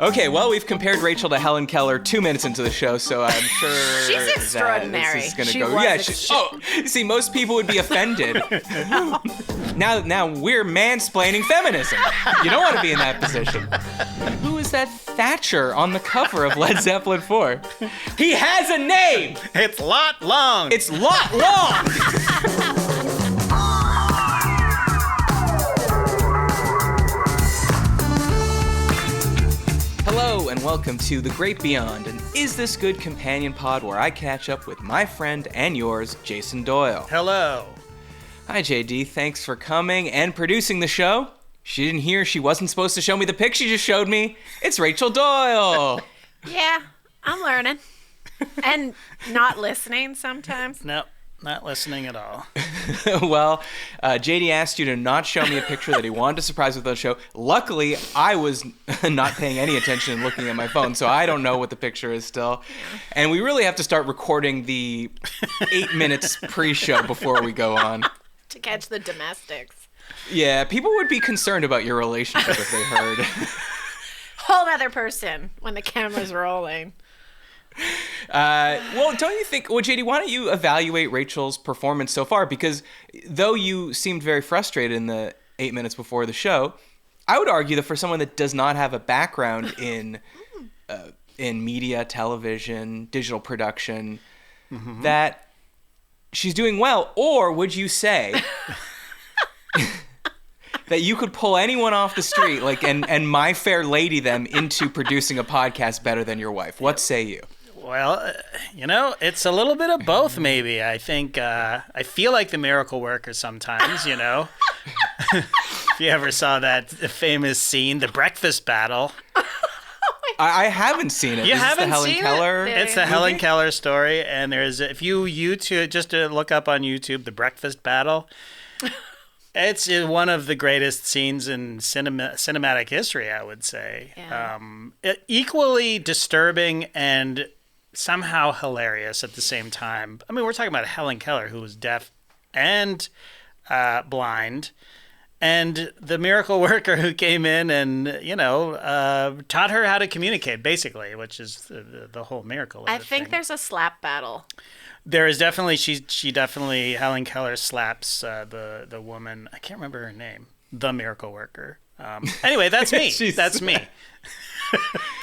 Okay, well, we've compared Rachel to Helen Keller 2 minutes into the show, so I'm sure She's extraordinary. This is gonna go. See, most people would be offended. Now we're mansplaining feminism. You don't want to be in that position. Who is that Thatcher on the cover of Led Zeppelin 4? He has a name. It's Lot Long. It's Lot Long. Hello and welcome to The Great Beyond, an Is This Good companion pod where I catch up with my friend and yours, Jason Doyle. Hello. Hi, JD. Thanks for coming and producing the show. She didn't hear she wasn't supposed to show me the pic she just showed me. It's Rachel Doyle. Yeah, I'm learning. And not listening sometimes. Nope, not listening at all. Well, JD asked you to not show me a picture that he wanted to surprise with on the show. Luckily, I was not paying any attention and looking at my phone, so I don't know what the picture is still. And we really have to start recording the 8 minutes pre-show before we go on. To catch the domestics. Yeah, people would be concerned about your relationship if they heard. Whole other person when the camera's rolling. Well, don't you think... Well, JD, why don't you evaluate Rachel's performance so far? Because though you seemed very frustrated in the 8 minutes before the show, I would argue that for someone that does not have a background in media, television, digital production, that she's doing well. Or would you say... that you could pull anyone off the street, like, and My Fair Lady them into producing a podcast better than your wife? What say you? Well, it's a little bit of both, maybe. I think, I feel like the miracle worker sometimes, If you ever saw that famous scene, the breakfast battle. I haven't seen it. You Is haven't this the Helen seen Keller? It's the Helen Keller story, and if you YouTube, just to look up on YouTube, the breakfast battle. It's one of the greatest scenes in cinematic history, I would say. Yeah. Equally disturbing and somehow hilarious at the same time. I mean, we're talking about Helen Keller, who was deaf and blind, and the miracle worker who came in and, taught her how to communicate, basically, which is the whole miracle of I the think thing. there's a slap battle. There is definitely, she definitely, Helen Keller slaps the woman, I can't remember her name, the miracle worker. Anyway, that's me. That's me.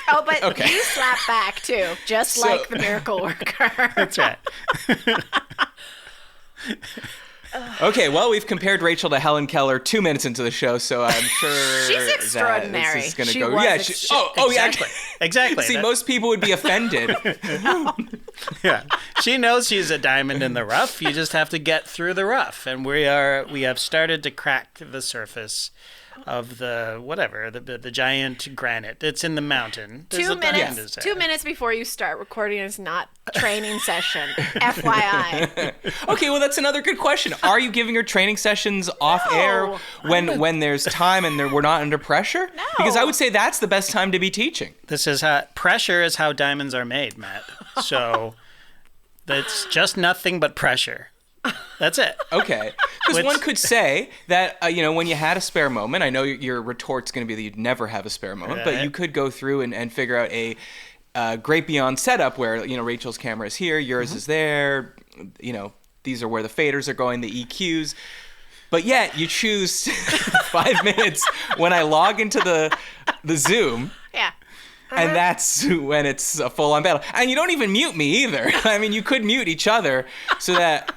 Oh, but Okay. you slap back too, just like the miracle worker. That's right. Okay, well, we've compared Rachel to Helen Keller 2 minutes into the show, so I'm sure She's extraordinary. that this is going to She go. was Yeah, Exactly. Exactly. See, most people would be offended. Yeah. She knows she's a diamond in the rough. You just have to get through the rough. And we have started to crack the surface of the giant granite. It's in the mountain. There's 2 a diamond minutes. there. 2 minutes before you start recording is not training session. FYI. Okay, well, that's another good question. Are you giving her training sessions off air when there's time and we're not under pressure? No. Because I would say that's the best time to be teaching. Pressure is how diamonds are made, Matt. So that's just nothing but pressure. That's it. Okay. Because one could say that, when you had a spare moment, I know your retort's going to be that you'd never have a spare moment, but you could go through and figure out a Great Beyond setup where, Rachel's camera is here, yours is there, these are where the faders are going, the EQs. But yet you choose 5 minutes when I log into the Zoom. Yeah. And that's when it's a full-on battle. And you don't even mute me either. I mean, you could mute each other so that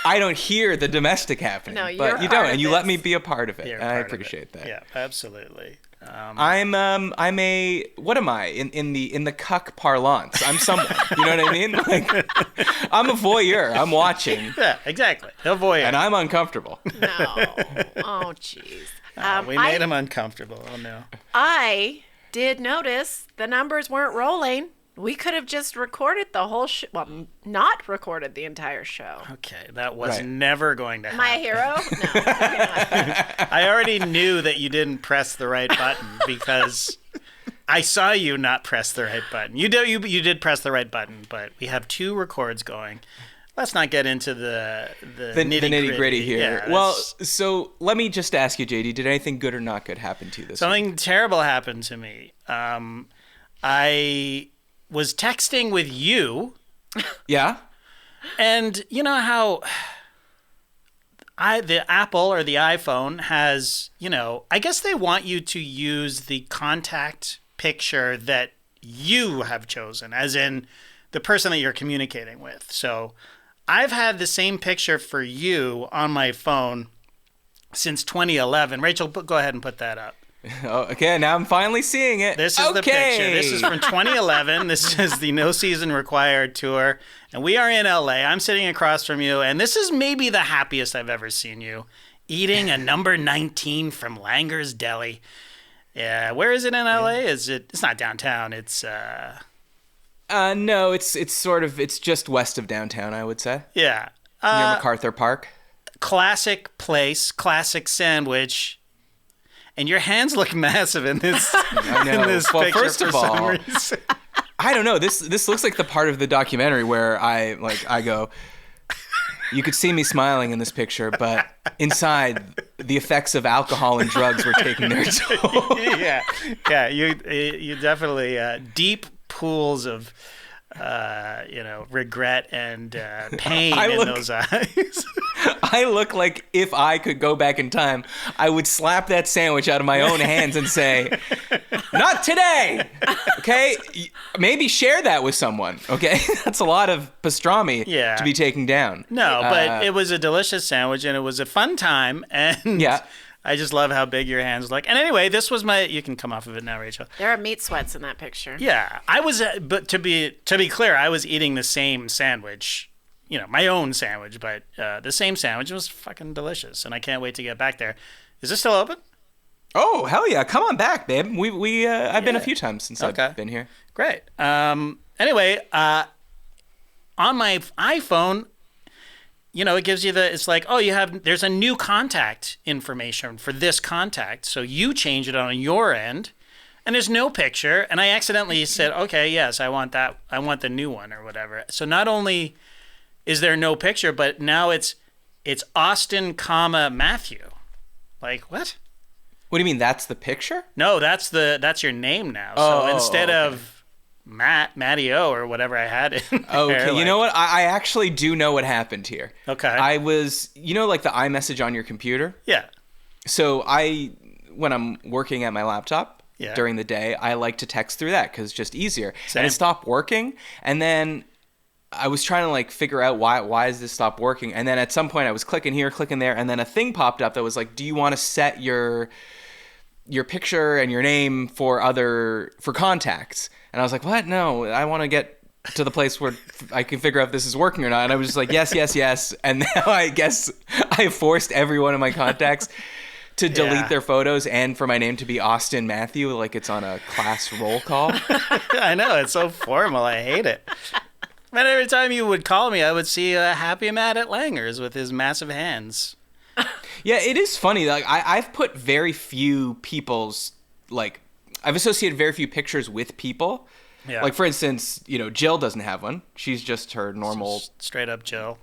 I don't hear the domestic happening. No, you're but you part don't, of and you this. let me be a part of it. You're And I part of appreciate it. that. Yeah, absolutely. I'm a what am I in the cuck parlance? I'm someone. You know what I mean? Like, I'm a voyeur. I'm watching. Yeah, exactly. A voyeur. And I'm uncomfortable. No. Oh, jeez. We made him uncomfortable. Oh, no. I did notice the numbers weren't rolling. We could have just recorded the whole show. Well, not recorded the entire show. Okay, that was Right. never going to happen. My hero? No. maybe not. I already knew that you didn't press the right button because I saw you not press the right button. You did press the right button, but we have 2 records going. let's not get into the The nitty-gritty here. Yeah, well, so let me just ask you, JD, did anything good or not good happen to you this week? something terrible happened to me. I was texting with you, Yeah? and you know how the Apple or the iPhone has, I guess they want you to use the contact picture that you have chosen, as in the person that you're communicating with. So I've had the same picture for you on my phone since 2011. Rachel, go ahead and put that up. Oh, okay, now I'm finally seeing it. This is the picture. This is from 2011. This is the No Season Required tour. And we are in LA. I'm sitting across from you. And this is maybe the happiest I've ever seen you. Eating a number 19 from Langer's Deli. Yeah, where is it in LA? It's not downtown. It's No, it's just west of downtown, I would say. yeah. Near MacArthur Park. Classic place, classic sandwich. And your hands look massive in this. I know. In this Well, picture first of for some all, reason. I don't know. This looks like the part of the documentary where I go, you could see me smiling in this picture, but inside the effects of alcohol and drugs were taking their toll. yeah. You definitely deep pools of regret and pain in those eyes. I look like if I could go back in time, I would slap that sandwich out of my own hands and say, not today. Okay? Maybe share that with someone. Okay? That's a lot of pastrami to be taken down. No, but it was a delicious sandwich and it was a fun time. And I just love how big your hands look. And anyway, this was you can come off of it now, Rachel. There are meat sweats in that picture. Yeah. I was, but to be clear, I was eating the same sandwich. My own sandwich, but the same sandwich was fucking delicious, and I can't wait to get back there. Is this still open? Oh, hell yeah. Come on back, babe. I've been a few times since I've been here. Great. Anyway, on my iPhone, it gives you it's like, there's a new contact information for this contact, so you change it on your end, and there's no picture, and I accidentally said, okay, yes, I want that. I want the new one or whatever. So not only is there no picture, but now it's Austin, Matthew. Like, what? What do you mean? That's the picture? No, that's your name now. So instead of MattyO or whatever I had in there, okay, you know what? I actually do know what happened here. Okay. I was, like the iMessage on your computer? Yeah. So when I'm working at my laptop during the day, I like to text through that because it's just easier. Same. And it stopped working, and then I was trying to figure out why is this stop working, and then at some point I was clicking here, clicking there, and then a thing popped up that was like, do you want to set your picture and your name for contacts? And I was like, what? No, I want to get to the place where I can figure out if this is working or not. And I was just like, yes. And now I guess I forced every one of my contacts to delete their photos and for my name to be Austin Matthew, like it's on a class roll call. I know, it's so formal. I hate it. And every time you would call me, I would see a happy Matt at Langer's with his massive hands. Yeah, it is funny. Like I've put very few people's I've associated very few pictures with people. Yeah. Like for instance, Jill doesn't have one. She's just her normal straight up Jill.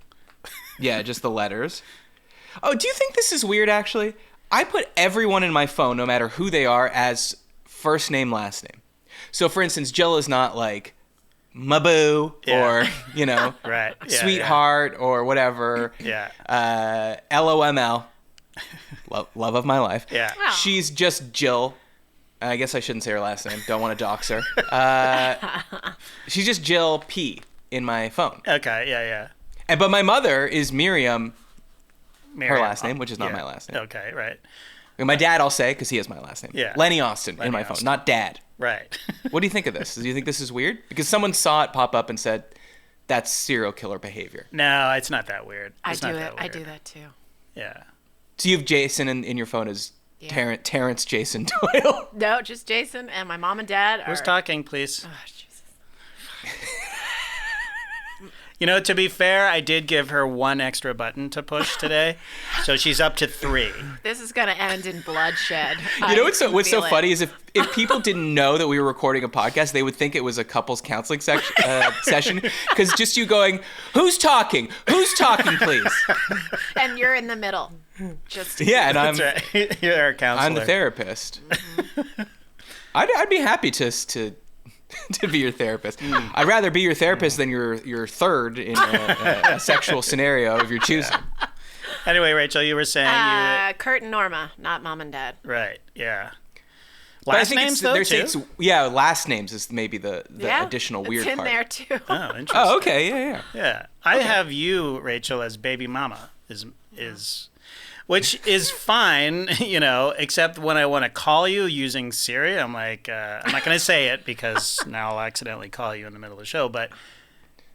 Yeah, just the letters. Oh, do you think this is weird actually? I put everyone in my phone, no matter who they are, as first name, last name. So for instance, Jill is not like my boo or right. sweetheart or whatever. LOML, love of my life. Yeah. Wow. She's just Jill. I guess I shouldn't say her last name. Don't want to dox her. She's just Jill P in my phone. Okay. Yeah. But my mother is Miriam, her last name, which is not my last name. Okay. Right. And my dad, I'll say, because he has my last name. Yeah. Lenny Austin in my phone, not Dad. Right. What do you think of this? Do you think this is weird? Because someone saw it pop up and said, that's serial killer behavior. No, it's not that weird. I do that too. Yeah. So you have Jason in your phone as Terrence Jason Doyle? No, just Jason, and my mom and dad are... Who's talking, please? Oh, Jesus. You know, to be fair, I did give her 1 extra button to push today, so she's up to 3. This is going to end in bloodshed. You know what's so funny is if people didn't know that we were recording a podcast, they would think it was a couples counseling session. Because just you going, who's talking? Who's talking, please? And you're in the middle. Just Yeah, and I'm That's right. You're our counselor. I'm the therapist. I'd be happy to be your therapist. I'd rather be your therapist than your third in a sexual scenario of your choosing. Anyway, Rachel, you were saying Kurt and Norma, not mom and dad. Right, yeah. But I Last think names, though, too? last names is maybe the additional weird it's in part. there, too. Oh, interesting. Oh, okay, yeah. Yeah. I have you, Rachel, as baby mama, which is fine, you know, except when I want to call you using Siri, I'm like, I'm not going to say it because now I'll accidentally call you in the middle of the show, but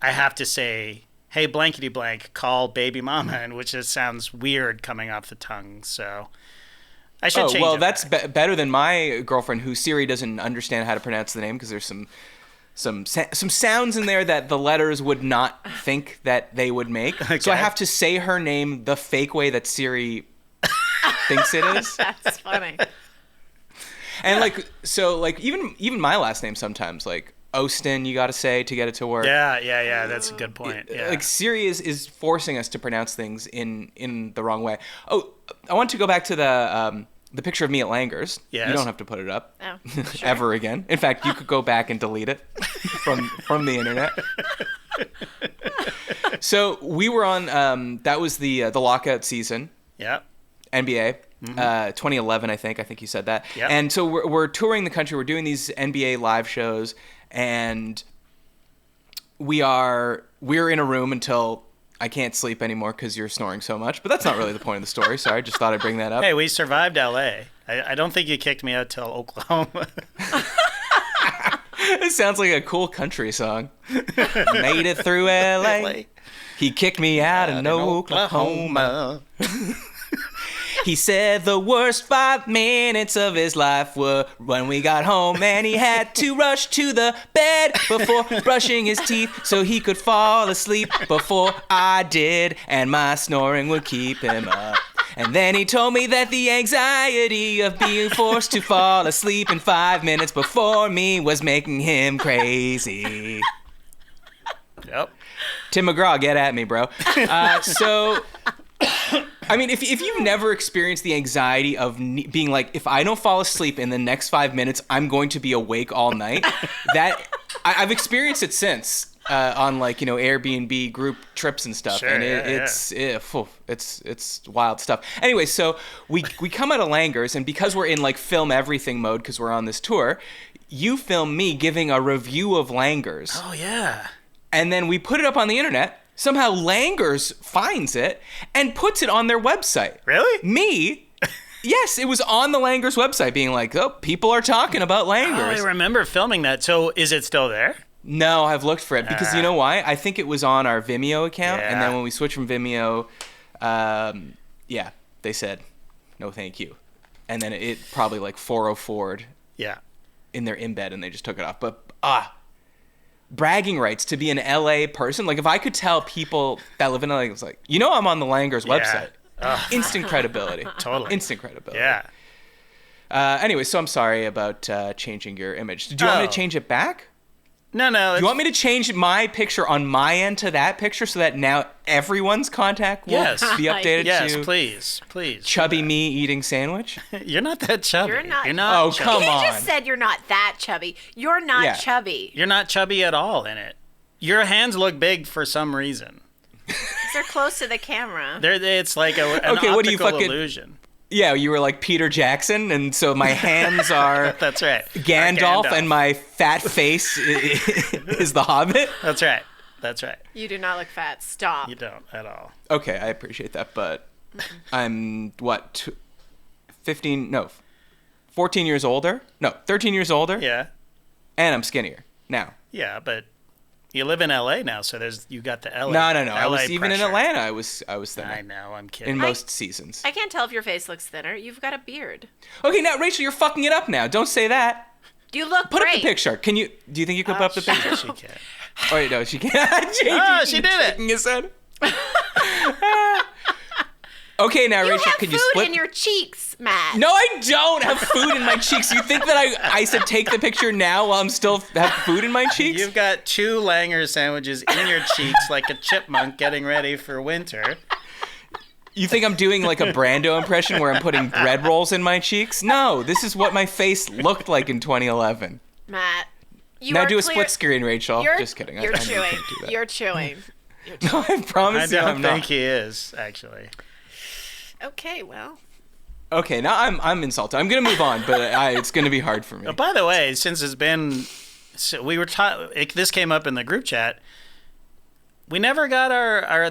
I have to say, hey, blankety blank, call baby mama, and which just sounds weird coming off the tongue, so I should change it. That's better than my girlfriend, who Siri doesn't understand how to pronounce the name because there's some sounds in there that the letters would not think that they would make. Okay. So I have to say her name the fake way that Siri thinks it is. That's funny. And even my last name sometimes, like Ostin, you got to say to get it to work. Yeah, that's a good point. Yeah. Like Siri is forcing us to pronounce things in the wrong way. Oh, I want to go back to the picture of me at Langer's. Yes. You don't have to put it up Sure. ever again. In fact, you could go back and delete it from the internet. So we were on. That was the lockout season. Yeah. NBA. 2011, I think you said that. Yep. And so we're touring the country. We're doing these NBA live shows, and we're in a room until I can't sleep anymore because you're snoring so much. But that's not really the point of the story. Sorry, I just thought I'd bring that up. Hey, we survived L.A. I don't think you kicked me out till Oklahoma. It sounds like a cool country song. Made it through L.A. He kicked me out in Oklahoma. He said the worst 5 minutes of his life were when we got home and he had to rush to the bed before brushing his teeth so he could fall asleep before I did, and my snoring would keep him up. And then he told me that the anxiety of being forced to fall asleep in 5 minutes before me was making him crazy. Yep. Tim McGraw, get at me, bro. I mean, if you've never experienced the anxiety of being like, if I don't fall asleep in the next 5 minutes, I'm going to be awake all night. I've experienced it since on Airbnb group trips and stuff, sure, and it's wild stuff. Anyway, so we come out of Langer's, and because we're in like film everything mode because we're on this tour, you film me giving a review of Langer's. Oh yeah. And then we put it up on the internet. Somehow Langer's finds it and puts it on their website. Really? Me? Yes, it was on the Langer's website being like, oh, people are talking about Langer's. Oh, I remember filming that. So is it still there? No, I've looked for it because you know why? I think it was on our Vimeo account. Yeah. And then when we switched from Vimeo, they said, no, thank you. And then it probably like 404'd in their embed and they just took it off. But, bragging rights to be an LA person. Like if I could tell people that live in LA, it's like, I'm on the Langer's website. Instant credibility. Totally. Instant credibility. Yeah. Anyway, so I'm sorry about changing your image. Do you want me to change it back? No. Do you want me to change my picture on my end to that picture so that now everyone's contact will be updated Yes, to please. chubby me eating sandwich? You're not that chubby. You're not Oh, chubby. come on. You just said you're not that chubby. You're not chubby. You're not chubby at all in it. Your hands look big for some reason. They're close to the camera. It's like an what do you optical illusion. Yeah, you were like Peter Jackson, and so my hands are That's right. Gandalf, and my fat face is the Hobbit. That's right. You do not look fat. Stop. You don't at all. Okay, I appreciate that, but I'm 14 years older? No, 13 years older? Yeah. And I'm skinnier now. Yeah, but you live in LA now, so you got the LA. No. I LA was even in pressure. Atlanta. I was thinner. I know. I'm kidding. In most seasons. I can't tell if your face looks thinner. You've got a beard. Okay, now Rachel, you're fucking it up now. Don't say that. You look Put great. up the picture. Do you think you could put up the picture? She can. Oh, wait, no, she can't. Oh, she did it. Shaking his head. Okay, now, You Rachel, have could food you split? in your cheeks, Matt. No, I don't have food in my cheeks. You think that I said take the picture now while I'm still have food in my cheeks? You've got 2 Langer sandwiches in your cheeks like a chipmunk getting ready for winter. You think I'm doing like a Brando impression where I'm putting bread rolls in my cheeks? No, this is what my face looked like in 2011. Matt. You Now are do a clear- split screen, Rachel. You're, Just kidding. You're I chewing. can't do that. You're chewing. No, I promise I you don't I'm think not. he is, actually. Okay, well. Okay, now I'm insulted. I'm gonna move on, but it's gonna be hard for me. By the way, since it's been, we were this came up in the group chat. We never got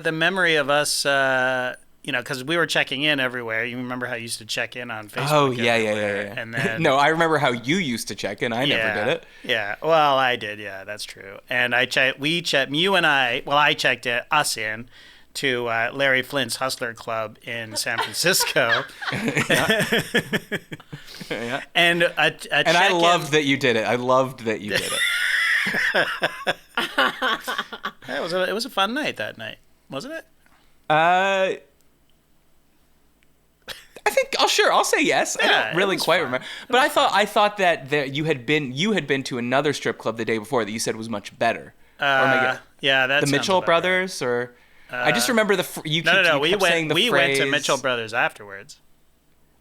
the memory of us, because we were checking in everywhere. You remember how you used to check in on Facebook? Oh yeah. And then No, I remember how you used to check in. I never did it. Yeah, well, I did. Yeah, that's true. And I checked us in to Larry Flint's Hustler Club in San Francisco. Yeah. And I loved that you did it. I loved that you did it. It was a fun night that night, wasn't it? I think I'll say yes. I Yeah, don't it really was quite fun. remember, but I thought that you had been to another strip club the day before that you said was much better. Yeah, that's The Mitchell Brothers, or I just remember you. No. You kept saying the We went to phrase- Mitchell Brothers afterwards.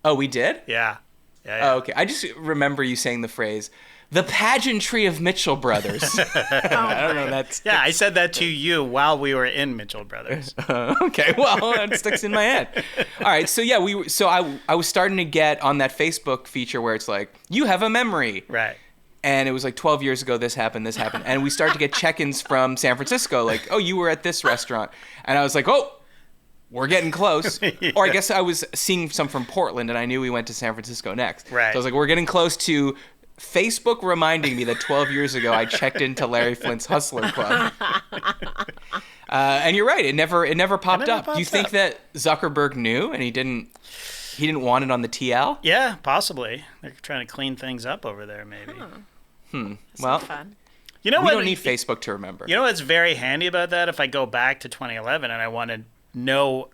Oh, we did. Yeah. Oh, okay. I just remember you saying the phrase, "The pageantry of Mitchell Brothers." I don't know. That's Yeah, I said that to you while we were in Mitchell Brothers. okay. Well, it sticks in my head. All right. So yeah, I was starting to get on that Facebook feature where it's like, you have a memory. Right. And it was like 12 years ago, this happened. And we started to get check-ins from San Francisco, like, oh, you were at this restaurant. And I was like, oh, we're getting close. Yeah. Or I guess I was seeing some from Portland, and I knew we went to San Francisco next. Right. So I was like, we're getting close to Facebook reminding me that 12 years ago I checked into Larry Flint's Hustler Club. And you're right, it never popped up. Do you think that Zuckerberg knew and he didn't want it on the TL? Yeah, possibly. They're trying to clean things up over there, maybe. Well, Fun. You know we what? don't need Facebook to remember. You know what's very handy about that? If I go back to 2011 and I want to know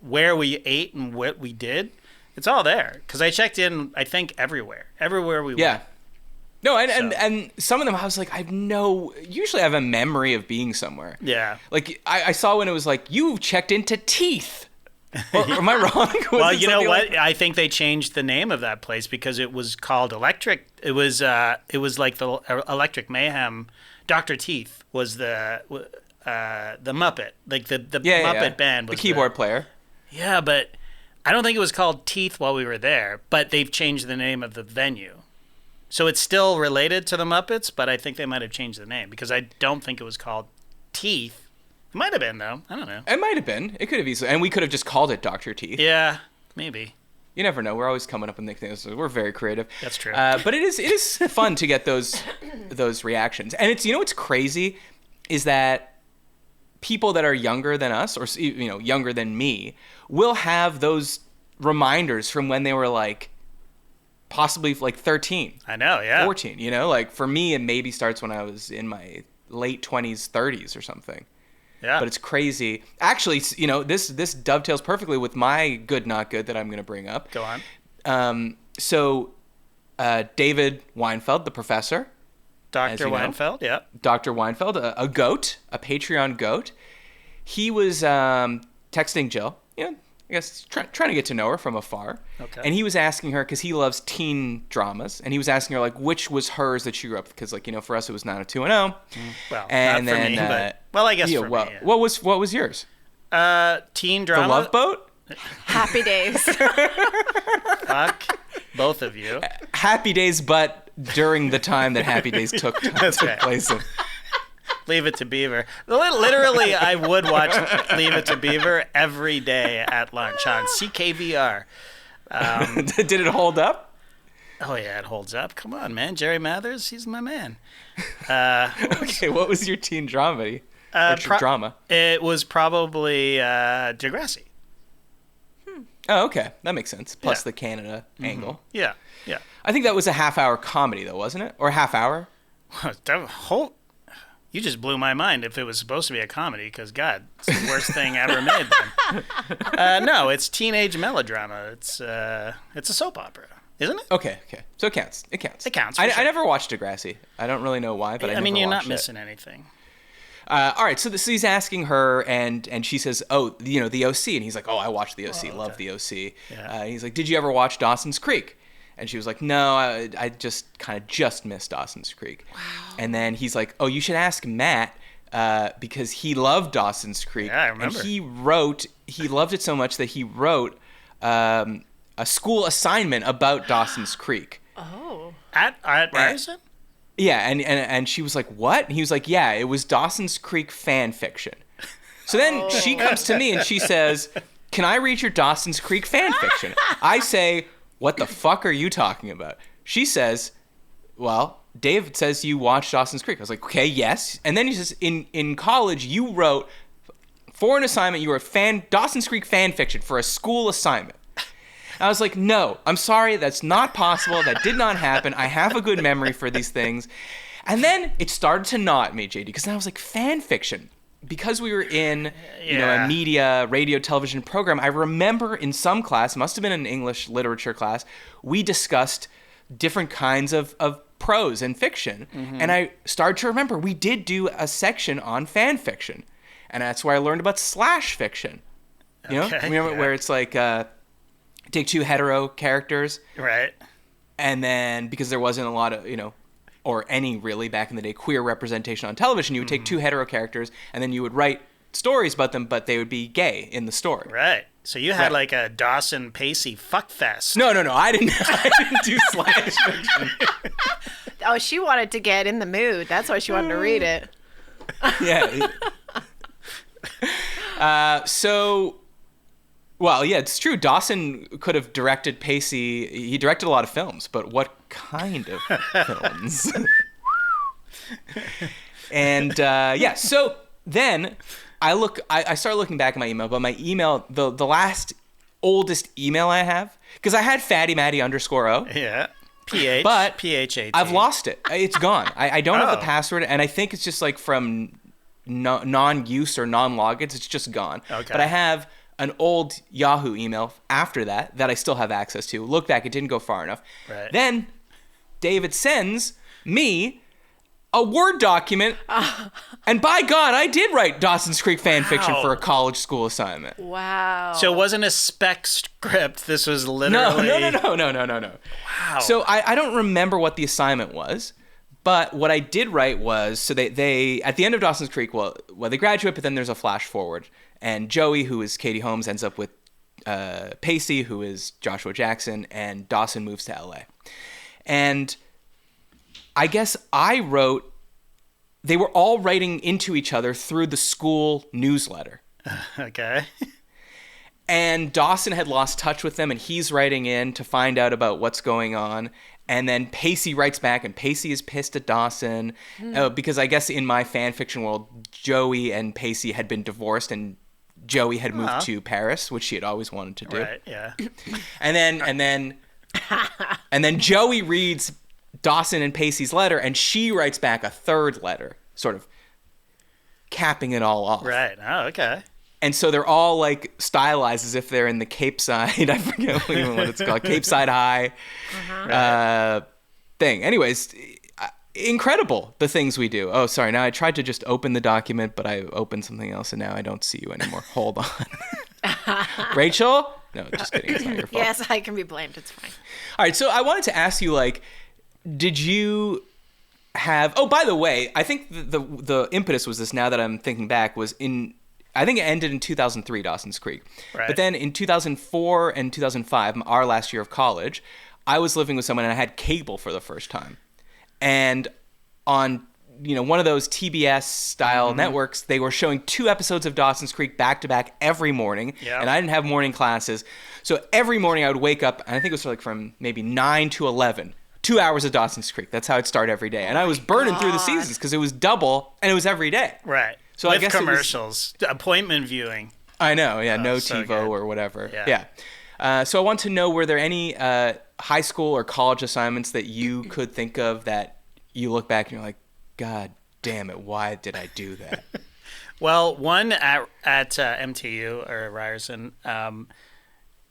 where we ate and what we did, it's all there. Because I checked in, I think, everywhere we went. No, and some of them I was like, usually I have a memory of being somewhere. Yeah. Like, I saw when it was like, you checked into Teeth. Well, am I wrong? Well, you know what? I think they changed the name of that place because it was called Electric. It was like the Electric Mayhem. Dr. Teeth was the Muppet, like the Muppet band. Was the keyboard player. Yeah, but I don't think it was called Teeth while we were there. But they've changed the name of the venue, so it's still related to the Muppets. But I think they might have changed the name because I don't think it was called Teeth. It might have been, though. I don't know. It might have been. It could have easily. And we could have just called it Dr. Teeth. Yeah, maybe. You never know. We're always coming up with nicknames. We're very creative. That's true. But it is fun to get those reactions. And it's, what's crazy is that people that are younger than us, or younger than me, will have those reminders from when they were like possibly like 13. I know, yeah. 14. Like for me, it maybe starts when I was in my late 20s, 30s or something. Yeah. But it's crazy. Actually, this dovetails perfectly with my good, not good that I'm going to bring up. Go on. So David Weinfeld, the professor. Dr. Weinfeld, yeah. Dr. Weinfeld, a goat, a Patreon goat. He was texting Jill, I guess trying to get to know her from afar. Okay. And he was asking her, because he loves teen dramas, and he was asking her, like, which was hers that she grew up, because, like, for us it was 90210. Well, and not for then, me, but, well, I guess for me. Yeah. What was yours? Teen drama. The Love Boat? Happy Days. Fuck both of you. Happy Days, but during the time that Happy Days took place in. Leave It to Beaver. Literally, I would watch Leave It to Beaver every day at lunch on CKVR. Did it hold up? Oh, yeah, it holds up. Come on, man. Jerry Mathers, he's my man. Okay, what was your teen drama? Drama? It was probably Degrassi. Oh, okay. That makes sense. Plus the Canada angle. Yeah. You just blew my mind if it was supposed to be a comedy, because, God, it's the worst thing ever made then. No, it's teenage melodrama. It's a soap opera, isn't it? Okay. So it counts. It counts. For sure. I never watched Degrassi. I don't really know why, but I never you're watched not missing anything. All right, so he's asking her, and she says, "Oh, the OC," and he's like, "Oh, I watched the OC, love the OC." Yeah. He's like, "Did you ever watch Dawson's Creek?" And she was like, "No, I just missed Dawson's Creek." Wow. And then he's like, "Oh, you should ask Matt because he loved Dawson's Creek." Yeah, I remember. And he loved it so much that he wrote a school assignment about Dawson's Creek. Oh. At Ryerson? Yeah, and she was like, "What?" And he was like, "Yeah, it was Dawson's Creek fan fiction." So then she comes to me and she says, "Can I read your Dawson's Creek fan fiction?" I say, "What the fuck are you talking about?" She says, "Well, David says you watched Dawson's Creek." I was like, "Okay, yes." And then he says, in college, you wrote, for an assignment, you wrote Dawson's Creek fan fiction for a school assignment. I was like, "No, I'm sorry, that's not possible. That did not happen. I have a good memory for these things." And then it started to gnaw at me, JD, because I was like, fan fiction. Because we were in, a media, radio, television program, I remember in some class, must have been an English literature class, we discussed different kinds of prose and fiction. Mm-hmm. And I started to remember we did do a section on fan fiction. And that's where I learned about slash fiction. You know? Remember where it's like... take two hetero characters. Right. And then, because there wasn't a lot of, or any really back in the day, queer representation on television, you would take two hetero characters and then you would write stories about them, but they would be gay in the story. Right. So you had like a Dawson Pacey fuck fest. No. I didn't do slash fiction. Oh, she wanted to get in the mood. That's why she wanted to read it. Yeah. Well, yeah, it's true. Dawson could have directed Pacey. He directed a lot of films, but what kind of films? And so then I started looking back at my email, but my email, the last oldest email I have, because I had Fatty Matty _O. Yeah. But PHAT. I've lost it. It's gone. I don't have the password, and I think it's just like from non-use or non-logins. It's just gone. Okay. But I have an old Yahoo email after that I still have access to. Look back, it didn't go far enough. Right. Then David sends me a Word document, and by God, I did write Dawson's Creek fan fiction for a college school assignment. Wow. So it wasn't a spec script. This was literally... No. Wow. So I don't remember what the assignment was, but what I did write was, so they at the end of Dawson's Creek, they graduate, but then there's a flash forward. And Joey, who is Katie Holmes, ends up with Pacey, who is Joshua Jackson, and Dawson moves to LA. And I guess they were all writing into each other through the school newsletter. Okay. And Dawson had lost touch with them, and he's writing in to find out about what's going on. And then Pacey writes back, and Pacey is pissed at Dawson because I guess in my fan fiction world, Joey and Pacey had been divorced, and Joey had moved to Paris, which she had always wanted to do. Right. Yeah. And then Joey reads Dawson and Pacey's letter, and she writes back a third letter, sort of capping it all off. Right. Oh, okay. And so they're all like stylized as if they're in the Cape Side. I forget even what it's called. Cape Side High thing. Anyways, incredible the things we do. Oh, sorry. Now I tried to just open the document, but I opened something else, and now I don't see you anymore. Hold on. Rachel? No, just kidding. It's not your fault. Yes, I can be blamed. It's fine. All right. So I wanted to ask you, did you have... Oh, by the way, I think the impetus was this, now that I'm thinking back, I think it ended in 2003, Dawson's Creek. Right. But then in 2004 and 2005, our last year of college, I was living with someone and I had cable for the first time. And on, one of those TBS-style networks, they were showing 2 episodes of Dawson's Creek back-to-back every morning. Yep. And I didn't have morning classes. So every morning I would wake up, and I think it was from maybe 9 to 11, 2 hours of Dawson's Creek. That's how I'd start every day. And I was burning through the seasons because it was double, and it was every day. Right. So with I guess commercials, appointment viewing. I know, yeah, no TiVo so or whatever. Yeah. So I want to know, were there any high school or college assignments that you could think of that you look back and you're like, God damn it, why did I do that? Well, one at MTU or Ryerson,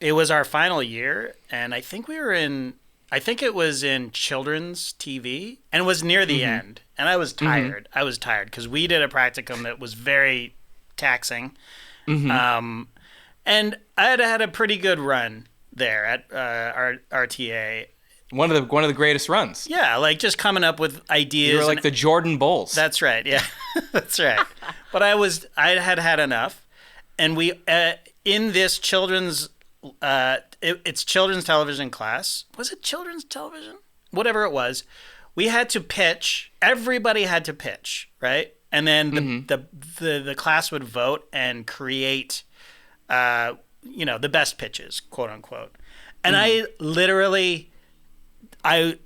it was our final year, and I think it was in children's TV, and it was near the end, and I was tired. I was tired because we did a practicum that was very taxing, and I had a pretty good run there at RTA. One of the greatest runs. Yeah, like just coming up with ideas. You were like the Jordan Bulls. That's right. Yeah, that's right. But I had enough, and we in this children's it's children's television class. Was it children's television? Whatever it was, we had to pitch. Everybody had to pitch, right? And then the class would vote and create, the best pitches, quote unquote. And I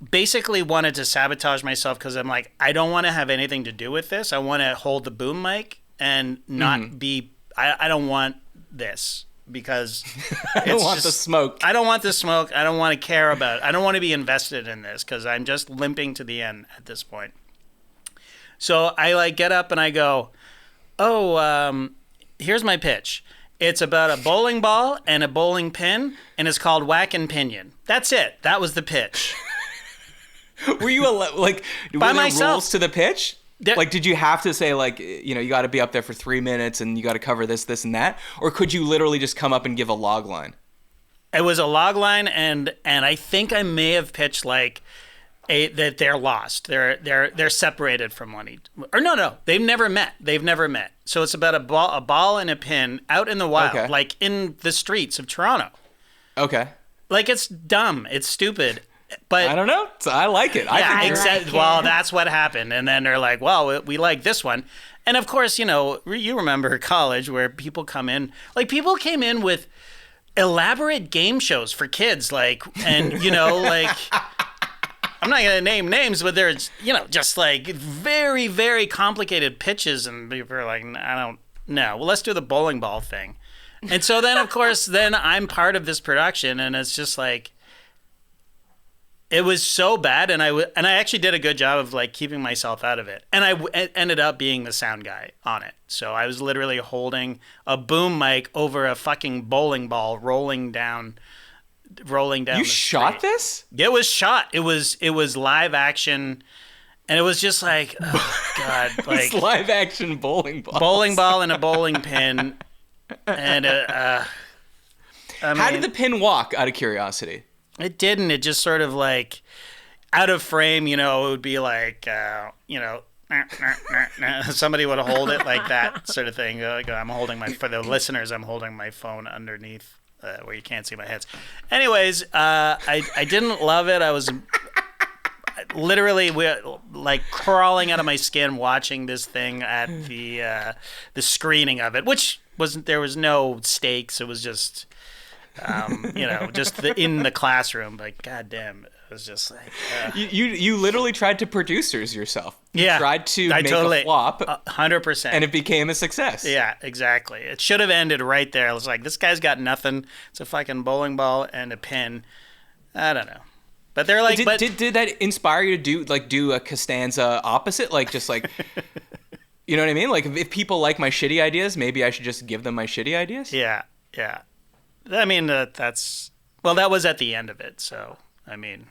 basically wanted to sabotage myself because I'm like, I don't want to have anything to do with this. I want to hold the boom mic and not be. I don't want this because I don't want the smoke. I don't want the smoke. I don't want to care about it. I don't want to be invested in this because I'm just limping to the end at this point. So I get up and I go, here's my pitch. It's about a bowling ball and a bowling pin, and it's called Whack and Pinion. That's it. That was the pitch. Were you by myself? Rules to the pitch? Did you have to say you got to be up there for 3 minutes and you got to cover this, and that, or could you literally just come up and give a log line? It was a log line, and I think I may have pitched that they're lost. They're separated from one each. Or no, they've never met. So it's about a ball and a pin out in the wild, like in the streets of Toronto. Okay. It's dumb. It's stupid. But I don't know. So I like it. Yeah, exactly. Well, that's what happened. And then they're like, well, we like this one. And of course, you remember college where people come in. People came in with elaborate game shows for kids. I'm not going to name names, but there's, just very, very complicated pitches. And people are like, I don't know. Well, let's do the bowling ball thing. And so then, of course, I'm part of this production. And it's just it was so bad. And I actually did a good job of keeping myself out of it. And I ended up being the sound guy on it. So I was literally holding a boom mic over a fucking bowling ball rolling down. You shot this? It was shot. It was live action, and it was just oh god, it's live action bowling ball and a bowling pin, and how did the pin walk? Out of curiosity, it didn't. It just sort of out of frame. It would be somebody would hold it like that sort of thing. I'm holding for the listeners. I'm holding my phone underneath. Where you can't see my hands. Anyways, I didn't love it. I was literally crawling out of my skin watching this thing at the screening of it, which there was no stakes. It was just in the classroom. But goddamn, it was just you literally tried to producers yourself. Yeah, you tried to make a flop, 100%, and it became a success. Yeah, exactly. It should have ended right there. It was this guy's got nothing. It's a fucking bowling ball and a pin. I don't know, but they're did that inspire you to do a Costanza opposite? You know what I mean? If people like my shitty ideas, maybe I should just give them my shitty ideas. Yeah. I mean, that was at the end of it. So I mean.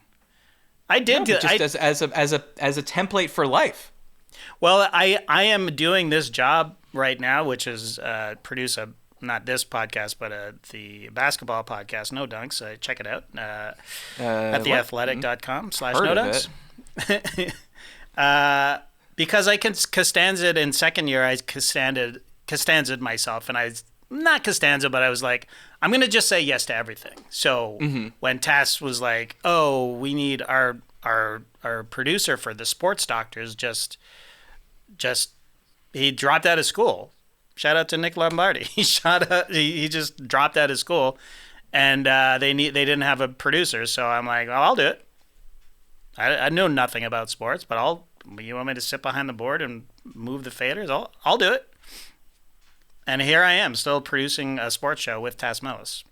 I did as a template for life. Well, I am doing this job right now, which is produce not this podcast, but the basketball podcast, No Dunks. Check it out at theathletic.com/no-dunks. Because I Costanza'd in second year, I Costanza'd myself, and I not Costanza, but I was like, I'm going to just say yes to everything. So when Tass was like, oh, we need our producer for the sports doctors, he dropped out of school. Shout out to Nick Lombardi. He just dropped out of school, and they didn't have a producer. So I'm like, well, I'll do it. I know nothing about sports, but you want me to sit behind the board and move the faders? I'll do it. And here I am, still producing a sports show with Tass Mellis.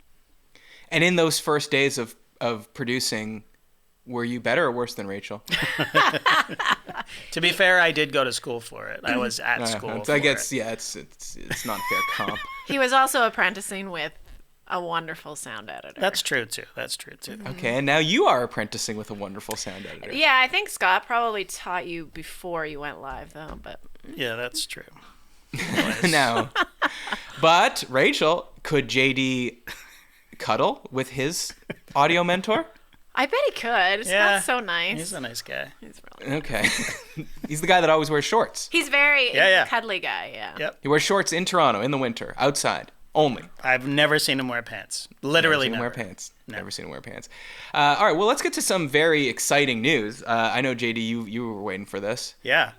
And in those first days of producing, were you better or worse than Rachel? To be fair, I did go to school for it. I was at school. I guess it's not a fair comp. He was also apprenticing with a wonderful sound editor. That's true too. Okay, and now you are apprenticing with a wonderful sound editor. Yeah, I think Scott probably taught you before you went live, though. But Yeah, that's true. No. But, Rachel, could JD cuddle with his audio mentor? I bet he could. Scott's so nice. He's a nice guy. He's really Okay. He's the guy that always wears shorts. He's very Yeah. cuddly guy. Yeah. Yep. He wears shorts in Toronto in the winter, outside, only. I've never seen him wear pants. Literally Never never. seen him wear pants. No. Never seen him wear pants. All right, well, let's get to some very exciting news. I know, JD, you were waiting for this. Yeah.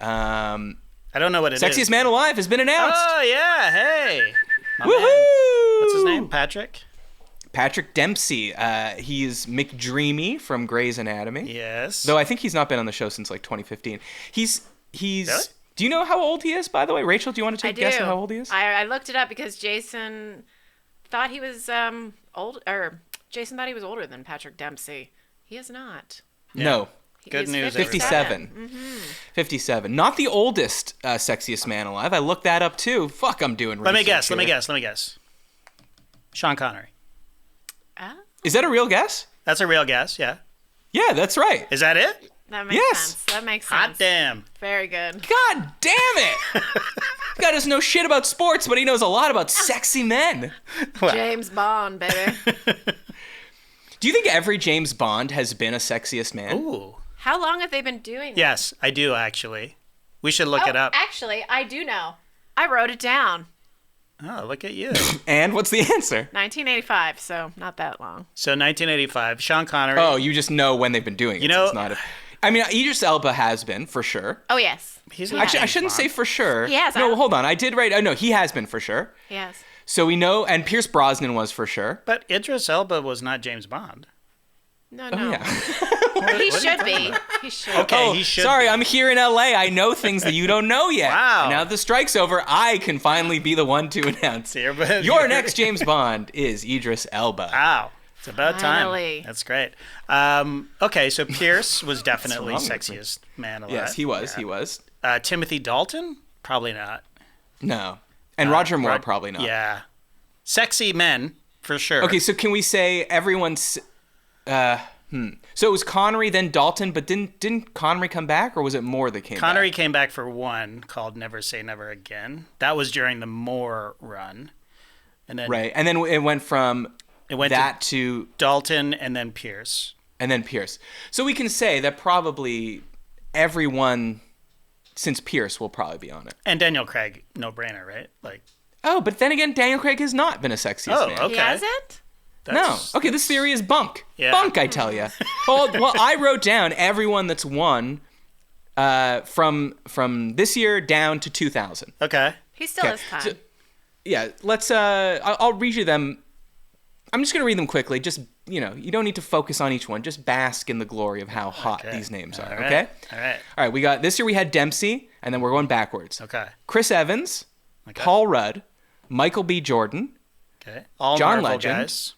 I don't know what it is. Sexiest Man Alive has been announced. Oh, yeah. Hey. My Woohoo! man. What's his name? Patrick? Patrick Dempsey. He's McDreamy from Grey's Anatomy. Yes. Though I think he's not been on the show since like 2015. He's. Really? Do you know how old he is, by the way? Rachel, do you want to take a guess on how old he is? I looked it up because Jason thought he was old, or Jason thought he was older than Patrick Dempsey. He is not. No. Good He's news, 57. 57. Not the oldest sexiest man alive. I looked that up too. Fuck, I'm doing Let me research guess. here. Sean Connery. Is that a real guess? That's a real guess, yeah. Yeah, that's right. Is that it? That makes Yes. sense. That makes Hot sense. damn. Very good. God damn it! This guy doesn't know shit about sports, but he knows a lot about sexy men. James Bond, baby. Do you think every James Bond has been a sexiest man? Ooh. How long have they been doing that? Yes, I do actually. We should look it up. Actually, I do know. I wrote it down. Oh, look at you. And what's the answer? 1985, so not that long. So 1985, Sean Connery. Oh, you just know when they've been doing it. You so know- it's not I mean, Idris Elba has been, for sure. Oh, yes. He's Yeah. Actually, I shouldn't say for sure. He has. No, hold on. I did write. No, he has been for sure. Yes. So we know, and Pierce Brosnan was for sure. But Idris Elba was not James Bond. No. Oh, yeah. He should be. He should. Okay, Oh, he should. sorry, be. I'm here in LA. I know things that you don't know yet. Wow. And now that the strike's over, I can finally be the one to announce. Here, Your next James Bond is Idris Elba. Wow. It's about Finally. time. That's great. Okay, so Pierce was definitely wrong with me? sexiest man alive. Yes, he was. Yeah. He was. Timothy Dalton? Probably not. No. And Roger Moore, probably not. Yeah. Sexy men, for sure. Okay, so can we say everyone's... So it was Connery, then Dalton, but didn't Connery come back, or was it Moore that came Connery back? came back for one called Never Say Never Again. That was during the Moore run. And then Right, and then it went from it went that to to... Dalton and then Pierce. And then Pierce. So we can say that probably everyone since Pierce will probably be on it. And Daniel Craig, no brainer, right? Like, Oh, but then again, Daniel Craig has not been a sexiest Oh, man. okay. He hasn't? that's, No. Okay, this theory is bunk. Yeah. Bunk, I tell you. well, I wrote down everyone that's won from this year down to 2000. Okay. He still has time. So, yeah, let's. I'll read you them. I'm just gonna read them quickly. Just you don't need to focus on each one. Just bask in the glory of how hot Okay. these names are. All right. Okay. All right. All right. We got this year. We had Dempsey, and then we're going backwards. Okay. Chris Evans, Okay. Paul Rudd, Michael B. Jordan. Okay. All John Marvel Legend. guys.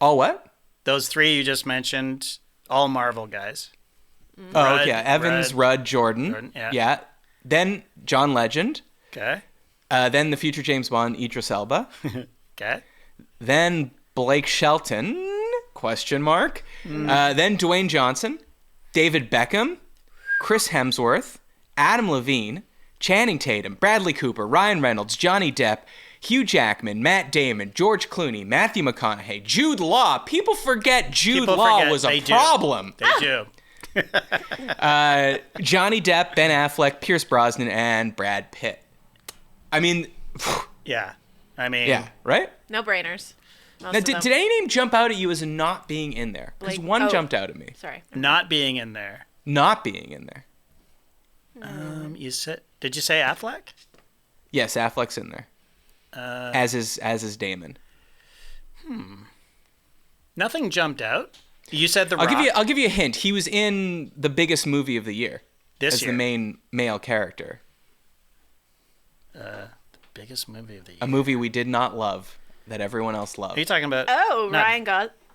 All what? Those three you just mentioned, all Marvel guys. Oh, Rudd, yeah. Evans, Rudd, Jordan. Jordan, yeah. Then John Legend. Okay. Then the future James Bond, Idris Elba. Okay. Then Blake Shelton, question mark. Then Dwayne Johnson, David Beckham, Chris Hemsworth, Adam Levine, Channing Tatum, Bradley Cooper, Ryan Reynolds, Johnny Depp, Hugh Jackman, Matt Damon, George Clooney, Matthew McConaughey, Jude Law. People forget Jude Law was a problem. They do. Johnny Depp, Ben Affleck, Pierce Brosnan, and Brad Pitt. I mean, Yeah. I mean, yeah, right? No brainers. Most Now, of did them. any name jump out at you as not being in there? Because Blake- one oh. jumped out at me. Sorry. not being in there. Not being in there. You said? Did you say Affleck? Yes, Affleck's in there. As is Damon. Nothing jumped out. You said the I'll Rock. give you a hint. He was in the biggest movie of the year This as year. the main male character. Biggest movie of the year. A movie we did not love that everyone else loved. Are you talking about? Oh, Not- Ryan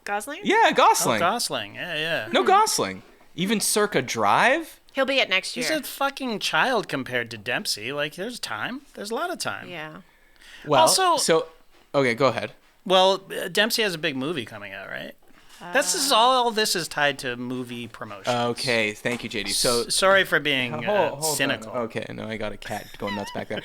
Gosling? Yeah, Oh, Gosling. Gosling. Yeah. No, Gosling. Even Circa Drive. He'll be it next year. He's a fucking child compared to Dempsey. Like, there's time. There's a lot of time. Yeah. Well, Also- okay, go ahead. Well, Dempsey has a big movie coming out, right? All this is tied to movie promotion. Okay, thank you, JD. So Sorry for being hold cynical. on. Okay, no, I got a cat going nuts back there.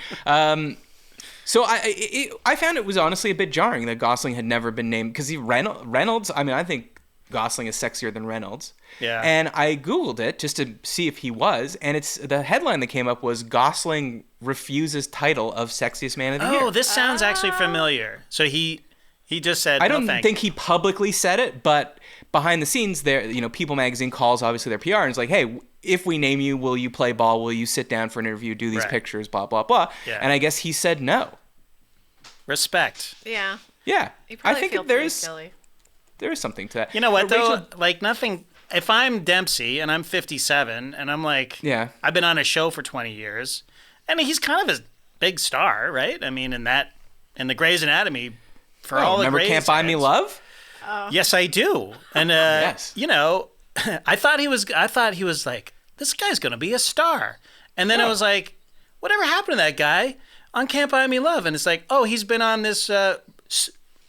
So I found it was honestly a bit jarring that Gosling had never been named, because Reynolds. I mean, I think Gosling is sexier than Reynolds. Yeah. And I Googled it just to see if he was, and the headline that came up was Gosling refuses title of sexiest man of the year. Oh, this sounds actually familiar. So he just said, I don't no, thank think he publicly said it, but behind the scenes, there, People Magazine calls obviously their PR and is like, hey, if we name you, will you play ball? Will you sit down for an interview, do these Right. pictures, blah blah blah? Yeah. And I guess he said no. Respect. Yeah. Yeah, You I probably think feel pretty there's silly. something to that. You know what, But though? Rachel- Like, nothing... If I'm Dempsey and I'm 57 and I'm like... Yeah. I've been on a show for 20 years. I mean, he's kind of a big star, right? I mean, in the Grey's Anatomy... For all the remember Grey's Can't Buy Me heads. Love? Yes, I do. And, Yes. I thought he was like, this guy's going to be a star. And then it was like, whatever happened to that guy on Can't Buy Me Love? And it's like, oh, he's been on this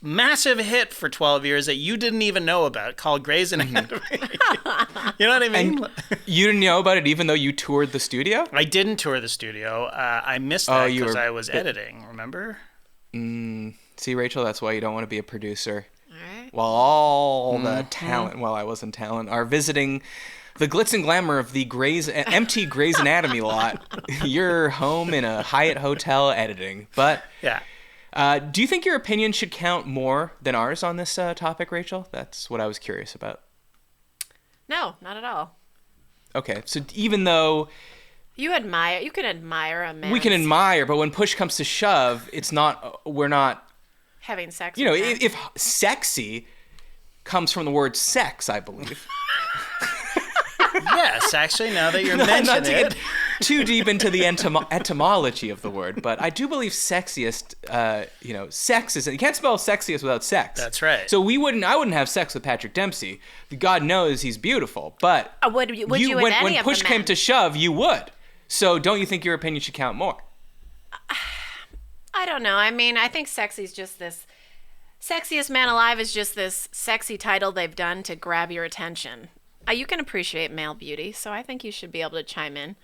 massive hit for 12 years that you didn't even know about called Grey's Anatomy. You know what I mean? And you didn't know about it even though you toured the studio? I didn't tour the studio. I missed that you because were- I was editing, remember? See, Rachel, that's why you don't want to be a producer. All right. While all the talent, while I wasn't talent, are visiting the glitz and glamour of the empty Grey's Anatomy lot, you're home in a Hyatt hotel editing. But Yeah. do you think your opinion should count more than ours on this topic, Rachel? That's what I was curious about. No, not at all. Okay, so even though You can admire a man. we can admire, but when push comes to shove, we're not, having sex. you know, with men. if sexy comes from the word sex, I believe. Yes, actually, now that you're Not mentioning to it. get too deep into the etymology of the word, but I do believe sexiest, sex is, you can't spell sexiest without sex. That's right. So I wouldn't have sex with Patrick Dempsey. God knows he's beautiful, but would you with any when of push the came men? to shove, you would. So don't you think your opinion should count more? I don't know. I mean, I think sexy's just this. Sexiest Man Alive is just this sexy title they've done to grab your attention. You can appreciate male beauty, so I think you should be able to chime in.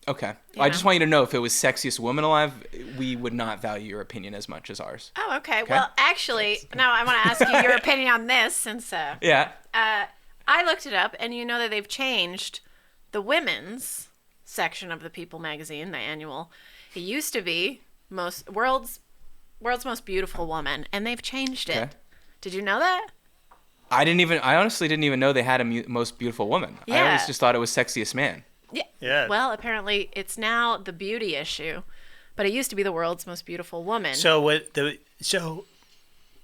Okay. I just want you to know, if it was sexiest woman alive, we would not value your opinion as much as ours. Oh, okay. Well, actually, now I want to ask you your opinion on this, since Yeah. I looked it up, and you know that they've changed the women's section of the People magazine, the annual. It used to be world's most beautiful woman, and they've changed it. Okay. Did you know that? I honestly didn't even know they had a most beautiful woman. I Yeah. always just thought it was sexiest man. Yeah. Yeah. Well, apparently it's now the beauty issue, but it used to be the world's most beautiful woman. So it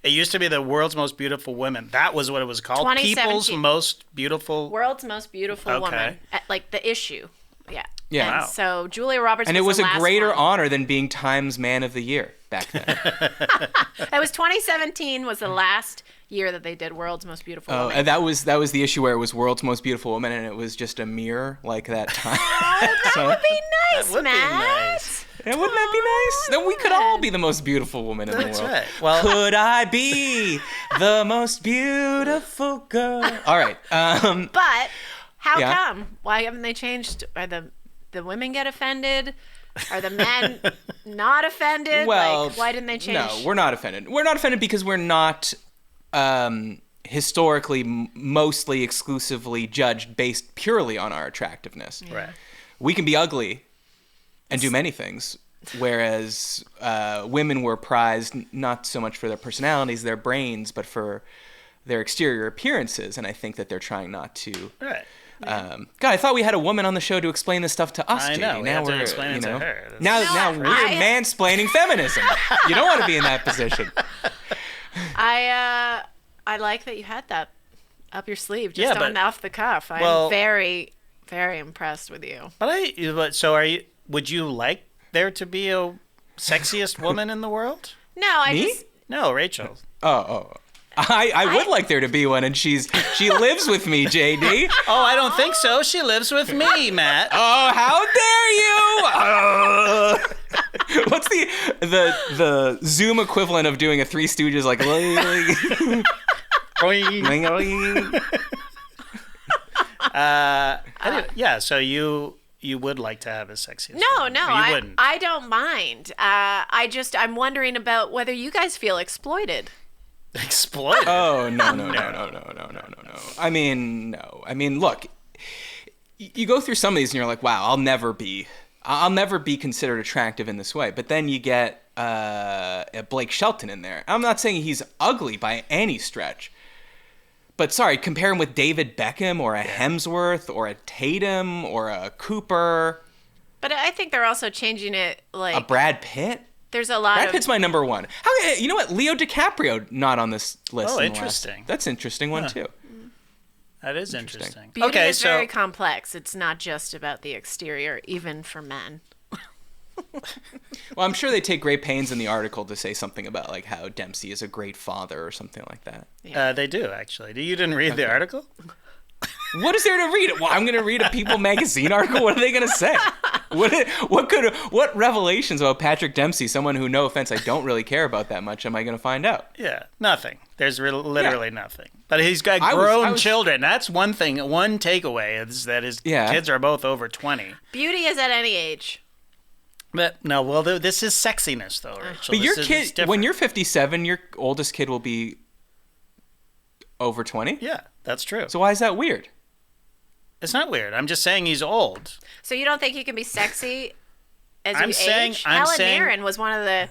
used to be the world's most beautiful women. That was what it was called. People's 2017. most beautiful. World's most beautiful Okay. woman, like the issue. Yeah. Yeah. And Wow. so Julia Roberts. And it was the a last greater one. honor than being Times Man of the Year back then. That was 2017 was the last year that they did World's Most Beautiful Oh, Woman. and that was the issue where it was World's Most Beautiful Woman, and it was just a mirror like that time. That would be nice, would be Matt. nice. And wouldn't that be nice? Then we could all be the most beautiful woman in That's the world. right. Well, Could I be the most beautiful girl? All right. But how Yeah. come? Why haven't they changed? Are the women get offended? Are the men not offended? Well, why didn't they change? No, we're not offended. We're not offended because we're not historically mostly exclusively judged based purely on our attractiveness. right. We can be ugly and do many things, whereas women were prized not so much for their personalities, their brains, but for their exterior appearances. And I think that they're trying not to. Right. God, I thought we had a woman on the show to explain this stuff to us. I JD. know, we Now have to we're explain it to her. That's- Now No, we're I- mansplaining feminism. You don't want to be in that position. I like that you had that up your sleeve, just Yeah, but- off the cuff. I'm well- very, very impressed with you. But so are you? Would you like there to be a sexiest woman in the world? No, I Me? just No, Rachel. Oh. I would like there to be one, and she lives with me, JD. Oh, I don't think so. She lives with me, Matt. Oh, how dare you! What's the Zoom equivalent of doing a Three Stooges like? Yeah. So you would like to have a sexiest? No, woman, no, or you wouldn't. I don't mind. I'm wondering about whether you guys feel exploited. Exploited? Oh no. I mean, no. I mean, look, you go through some of these and you're like, wow, I'll never be considered attractive in this way. But then you get Blake Shelton in there. I'm not saying he's ugly by any stretch. But sorry, compare him with David Beckham or a Hemsworth or a Tatum or a Cooper. But I think they're also changing it like... A Brad Pitt? There's a lot Brad Pitt's my number one. You know what? Leo DiCaprio not on this list. Oh, interesting. That's an interesting one, too. That is interesting. Beauty is very complex. It's not just about the exterior, even for men. Well, I'm sure they take great pains in the article to say something about like how Dempsey is a great father or something like that. Yeah. They do, actually. You didn't read the article? What is there to read? Well, I'm going to read a People magazine article. What are they going to say? What revelations about Patrick Dempsey, someone who, no offense, I don't really care about that much, am I going to find out? Yeah, nothing. There's literally nothing. But he's got grown children. That's one thing. One takeaway is that his kids are both over 20. Beauty is at any age. But no, well, this is sexiness, though, Rachel. But your kid, when you're 57, your oldest kid will be over 20? Yeah, that's true. So why is that weird? It's not weird. I'm just saying he's old. So you don't think you can be sexy as you age? Helen Mirren was one of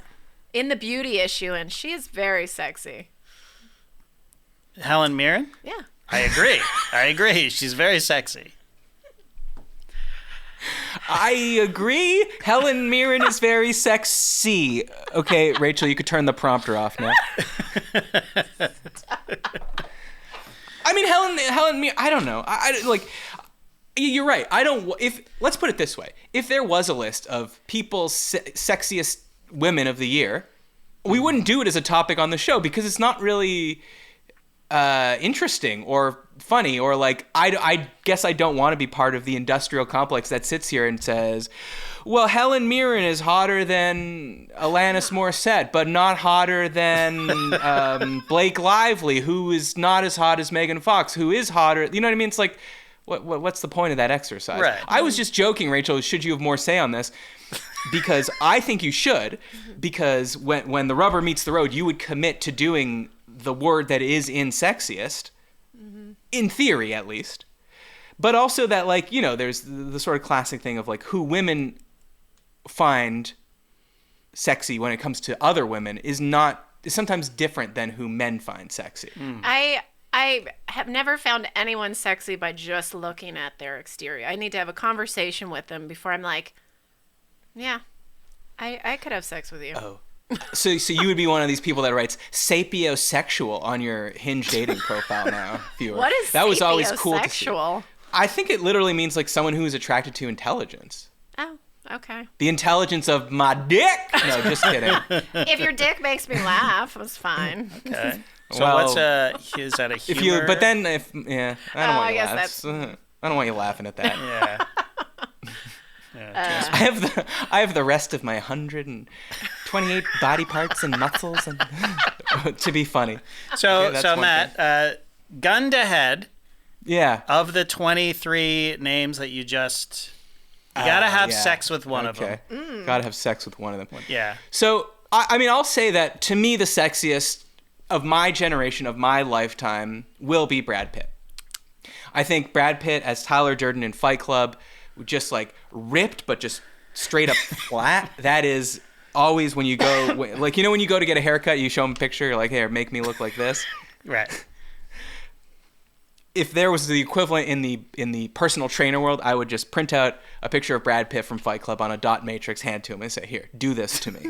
in the beauty issue, and she is very sexy. Helen Mirren? Yeah. I agree. She's very sexy. I agree. Helen Mirren is very sexy. Okay, Rachel, you could turn the prompter off now. I mean, Helen Mirren, I don't know. I like, you're right. Let's put it this way. If there was a list of people's sexiest women of the year, we wouldn't do it as a topic on the show because it's not really interesting or funny, or like I guess I don't want to be part of the industrial complex that sits here and says, well, Helen Mirren is hotter than Alanis Morissette, but not hotter than Blake Lively, who is not as hot as Megan Fox, who is hotter. You know what I mean? It's like, what's the point of that exercise? Right. I was just joking, Rachel. Should you have more say on this? Because I think you should. Because when the rubber meets the road, you would commit to doing the word that is in sexiest, in theory at least, but also that, like, you know, there's the sort of classic thing of like who women find sexy when it comes to other women is sometimes different than who men find sexy. I have never found anyone sexy by just looking at their exterior. I need to have a conversation with them before I'm like, yeah, I could have sex with you. Oh. So you would be one of these people that writes sapiosexual on your Hinge dating profile now, viewer. What is that was always cool to see. I think it literally means like someone who is attracted to intelligence. Oh, okay. The intelligence of my dick. No, just kidding. If your dick makes me laugh, it's fine. Okay. So is that a humor? I don't want you laughing. I don't want you laughing at that. Yeah. I have the rest of my 128 body parts and muscles and to be funny. So Matt, gun to head. Yeah. Of the 23 names that you gotta have sex with one of them. Gotta have sex with one of them. Yeah. So I mean, I'll say that to me, the sexiest of my generation, of my lifetime, will be Brad Pitt. I think Brad Pitt as Tyler Durden in Fight Club, just like ripped but just straight up flat. That is always when you go, like, you know, when you go to get a haircut, you show them a picture, you're like, hey, make me look like this. Right. If there was the equivalent in the personal trainer world, I would just print out a picture of Brad Pitt from Fight Club on a dot matrix, hand to him, and say, here, do this to me.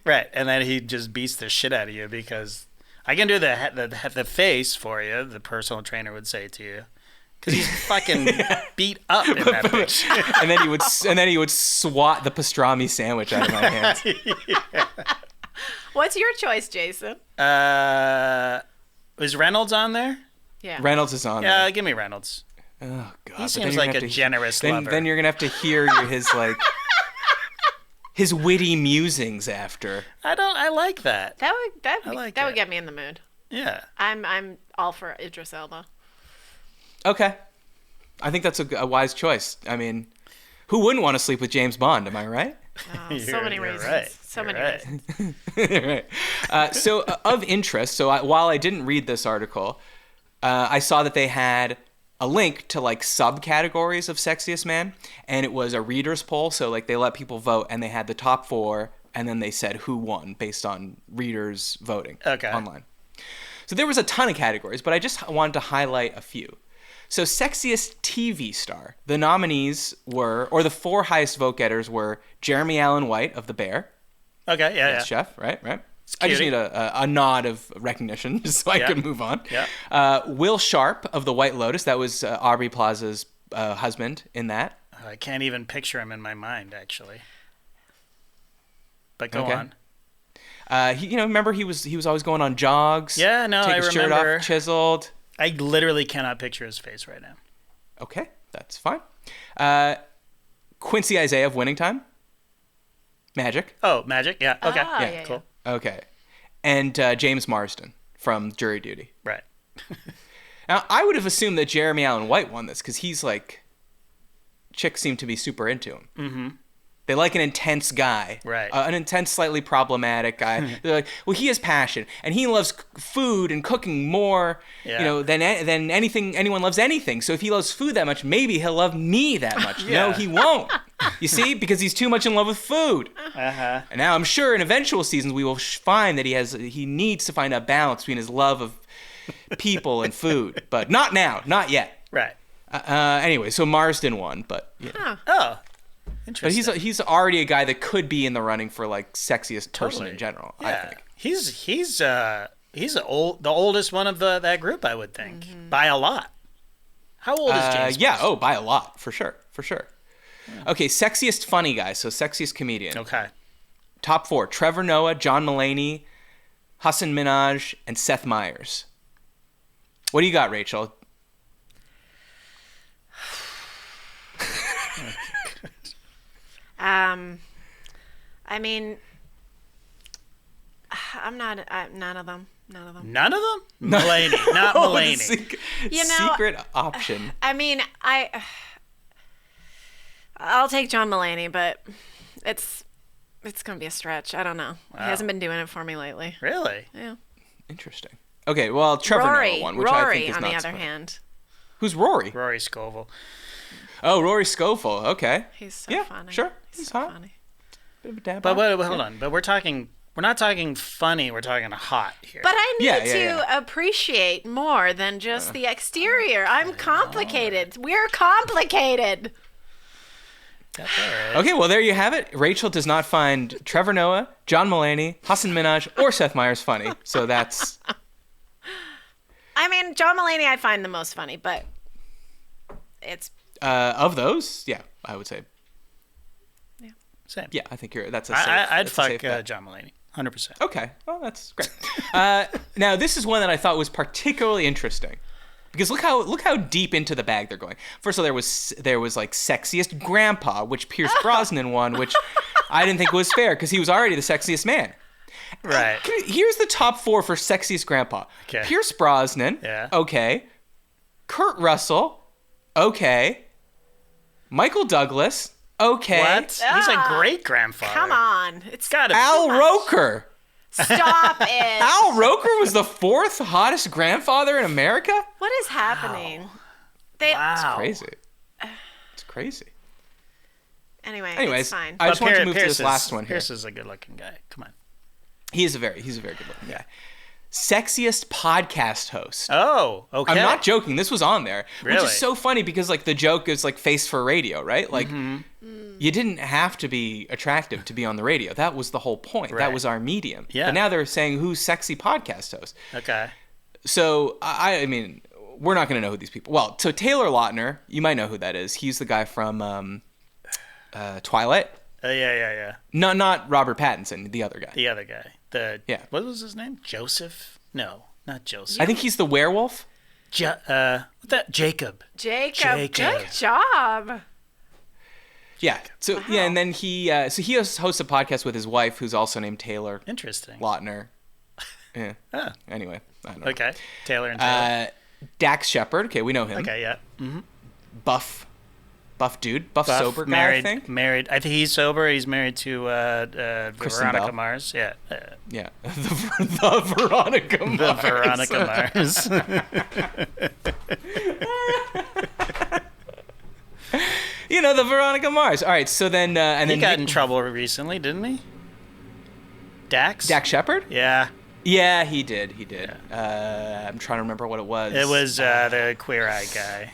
Right. And then he just beats the shit out of you because I can do the face for you, the personal trainer would say to you. Because he's fucking beat up in that picture. and then he would swat the pastrami sandwich out of my hands. Yeah. What's your choice, Jason? Is Reynolds on there? Yeah. Reynolds is on Yeah, there. give me Reynolds. Oh God. He But seems then like you're a gonna have to generous lover. Then you're gonna have to hear his like his witty musings after. I like that. That like would it. get me in the mood. Yeah. I'm all for Idris Elba. Okay. I think that's a wise choice. I mean, who wouldn't want to sleep with James Bond? Am I right? Oh, so many You're reasons. right. So You're many right. reasons. Right. So of interest, while I didn't read this article, I saw that they had a link to like subcategories of Sexiest Man, and it was a readers poll. So like they let people vote, and they had the top 4, and then they said who won based on readers voting online. So there was a ton of categories, but I just wanted to highlight a few. So Sexiest TV star, the nominees were, or the 4 highest vote getters were Jeremy Allen White of The Bear. Okay, yeah. Chef, right? I just need a nod of recognition just so I can move on. Yeah. Will Sharp of The White Lotus, that was Aubrey Plaza's husband in that. I can't even picture him in my mind, actually. But go on. Remember he was always going on jogs. Yeah, no, take I his remember. shirt off, chiseled. I literally cannot picture his face right now. Okay, that's fine. Quincy Isaiah of Winning Time. Magic. Oh, Magic? Yeah. Okay. Yeah, cool. Okay. And James Marsden from Jury Duty. Right. Now, I would have assumed that Jeremy Allen White won this because he's like, chicks seem to be super into him. Mm-hmm. They like an intense guy. Right. An intense, slightly problematic guy. They're like, well, he has passion, and he loves food and cooking more, than anything. Anyone loves anything. So if he loves food that much, maybe he'll love me that much. No, he won't. You see, because he's too much in love with food. Uh-huh. And now I'm sure in eventual seasons we will find that he needs to find a balance between his love of people and food, but not now, not yet. Right. Anyway, so Marsden won, but Oh. but Interesting. he's already a guy that could be in the running for like sexiest person Totally. in general. Yeah. I think He's the oldest one of that group, I would think, by a lot. How old is James? yeah. Marsden? Oh, by a lot, for sure. Okay, sexiest funny guy, so sexiest comedian. Okay. Top 4: Trevor Noah, John Mulaney, Hassan Minhaj, and Seth Meyers. What do you got, Rachel? I mean, I'm not. None of them. None of them? Mulaney, not Oh, Mulaney. Secret option. I mean, I'll take John Mulaney, but it's gonna be a stretch. I don't know. He hasn't been doing it for me lately. Really? Yeah. Interesting. Okay, well, Trevor Noah won, which I think is on not the other funny. hand, Who's Rory? Rory Scovel. Oh, Rory Scovel. Okay. he's so funny. Sure. He's He's so hot. funny. Bit of a dab But on. wait, hold on. But we're not talking funny. We're talking hot here. But I need Yeah. to appreciate more than just the exterior. I'm complicated. We're complicated. That's all right. Okay, well, there you have it. Rachel does not find Trevor Noah, John Mulaney, Hassan Minhaj, or Seth Meyers funny. So that's... I mean, John Mulaney I find the most funny, but it's... of those, yeah, I would say. Same. Yeah, I think that's a safe I'd that's a safe fuck bet. John Mulaney. 100%. Okay, well, that's great. Now, this is one that I thought was particularly interesting. Because look how deep into the bag they're going. First of all, there was like sexiest grandpa, which Pierce Brosnan won, which I didn't think was fair because he was already the sexiest man. Right. Here's the top 4 for sexiest grandpa. Okay. Pierce Brosnan. Yeah. Okay. Kurt Russell. Okay. Michael Douglas. Okay. What? He's a great grandfather. Come on. It's Gotta be. Al Roker. Stop it. Al Roker was the 4th hottest grandfather in America? What is happening? Wow. Crazy. It's crazy. Anyway, Anyways, it's fine. I just wanted to move Pierce to this last one here. Pierce is a good-looking guy. Come on. He's a very good looking guy. Sexiest podcast host. Oh, okay. I'm not joking. This was on there, which Really? is so funny because like the joke is like face for radio, right? Like you didn't have to be attractive to be on the radio. That was the whole point. Right. That was our medium. Yeah. But now they're saying who's sexy podcast host. Okay. So I mean, we're not going to know who these people. Well, so Taylor Lautner, you might know who that is. He's the guy from Twilight. Yeah. No, not Robert Pattinson, the other guy. The other guy. Yeah. What was his name? Joseph? No, Not Joseph. I think he's the werewolf. Jacob. Jacob. Good job. Yeah. So Wow. yeah, and then he hosts a podcast with his wife, who's also named Taylor Interesting. Lautner. Yeah. Ah. Anyway, I don't know. Okay. Taylor and Taylor. Dax Shepard. Okay, we know him. Okay, yeah. Mm-hmm. Buff dude. Buff sober guy, married, I think. Married. I think he's sober. He's married to Kristen Veronica Bell. Mars. Yeah. Yeah. The Veronica Mars. The Veronica Mars. You know, the Veronica Mars. All right, so then... and He then got in trouble recently, didn't he? Dax Shepard? Yeah. Yeah, he did. I'm trying to remember what it was. It was the Queer Eye guy.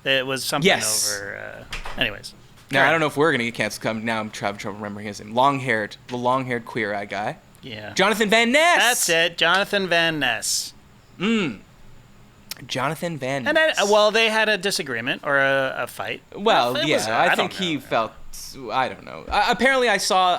It was something Yes. over... anyways. Now, I don't know if we're going to get canceled. Now I'm having trouble remembering his name. The long-haired queer eye guy. Yeah. Jonathan Van Ness. That's it. Jonathan Van Ness. Jonathan Van And Ness. well, they had a disagreement or a fight. Well, It yeah, was- I don't think he know. felt. I don't know. Apparently, I saw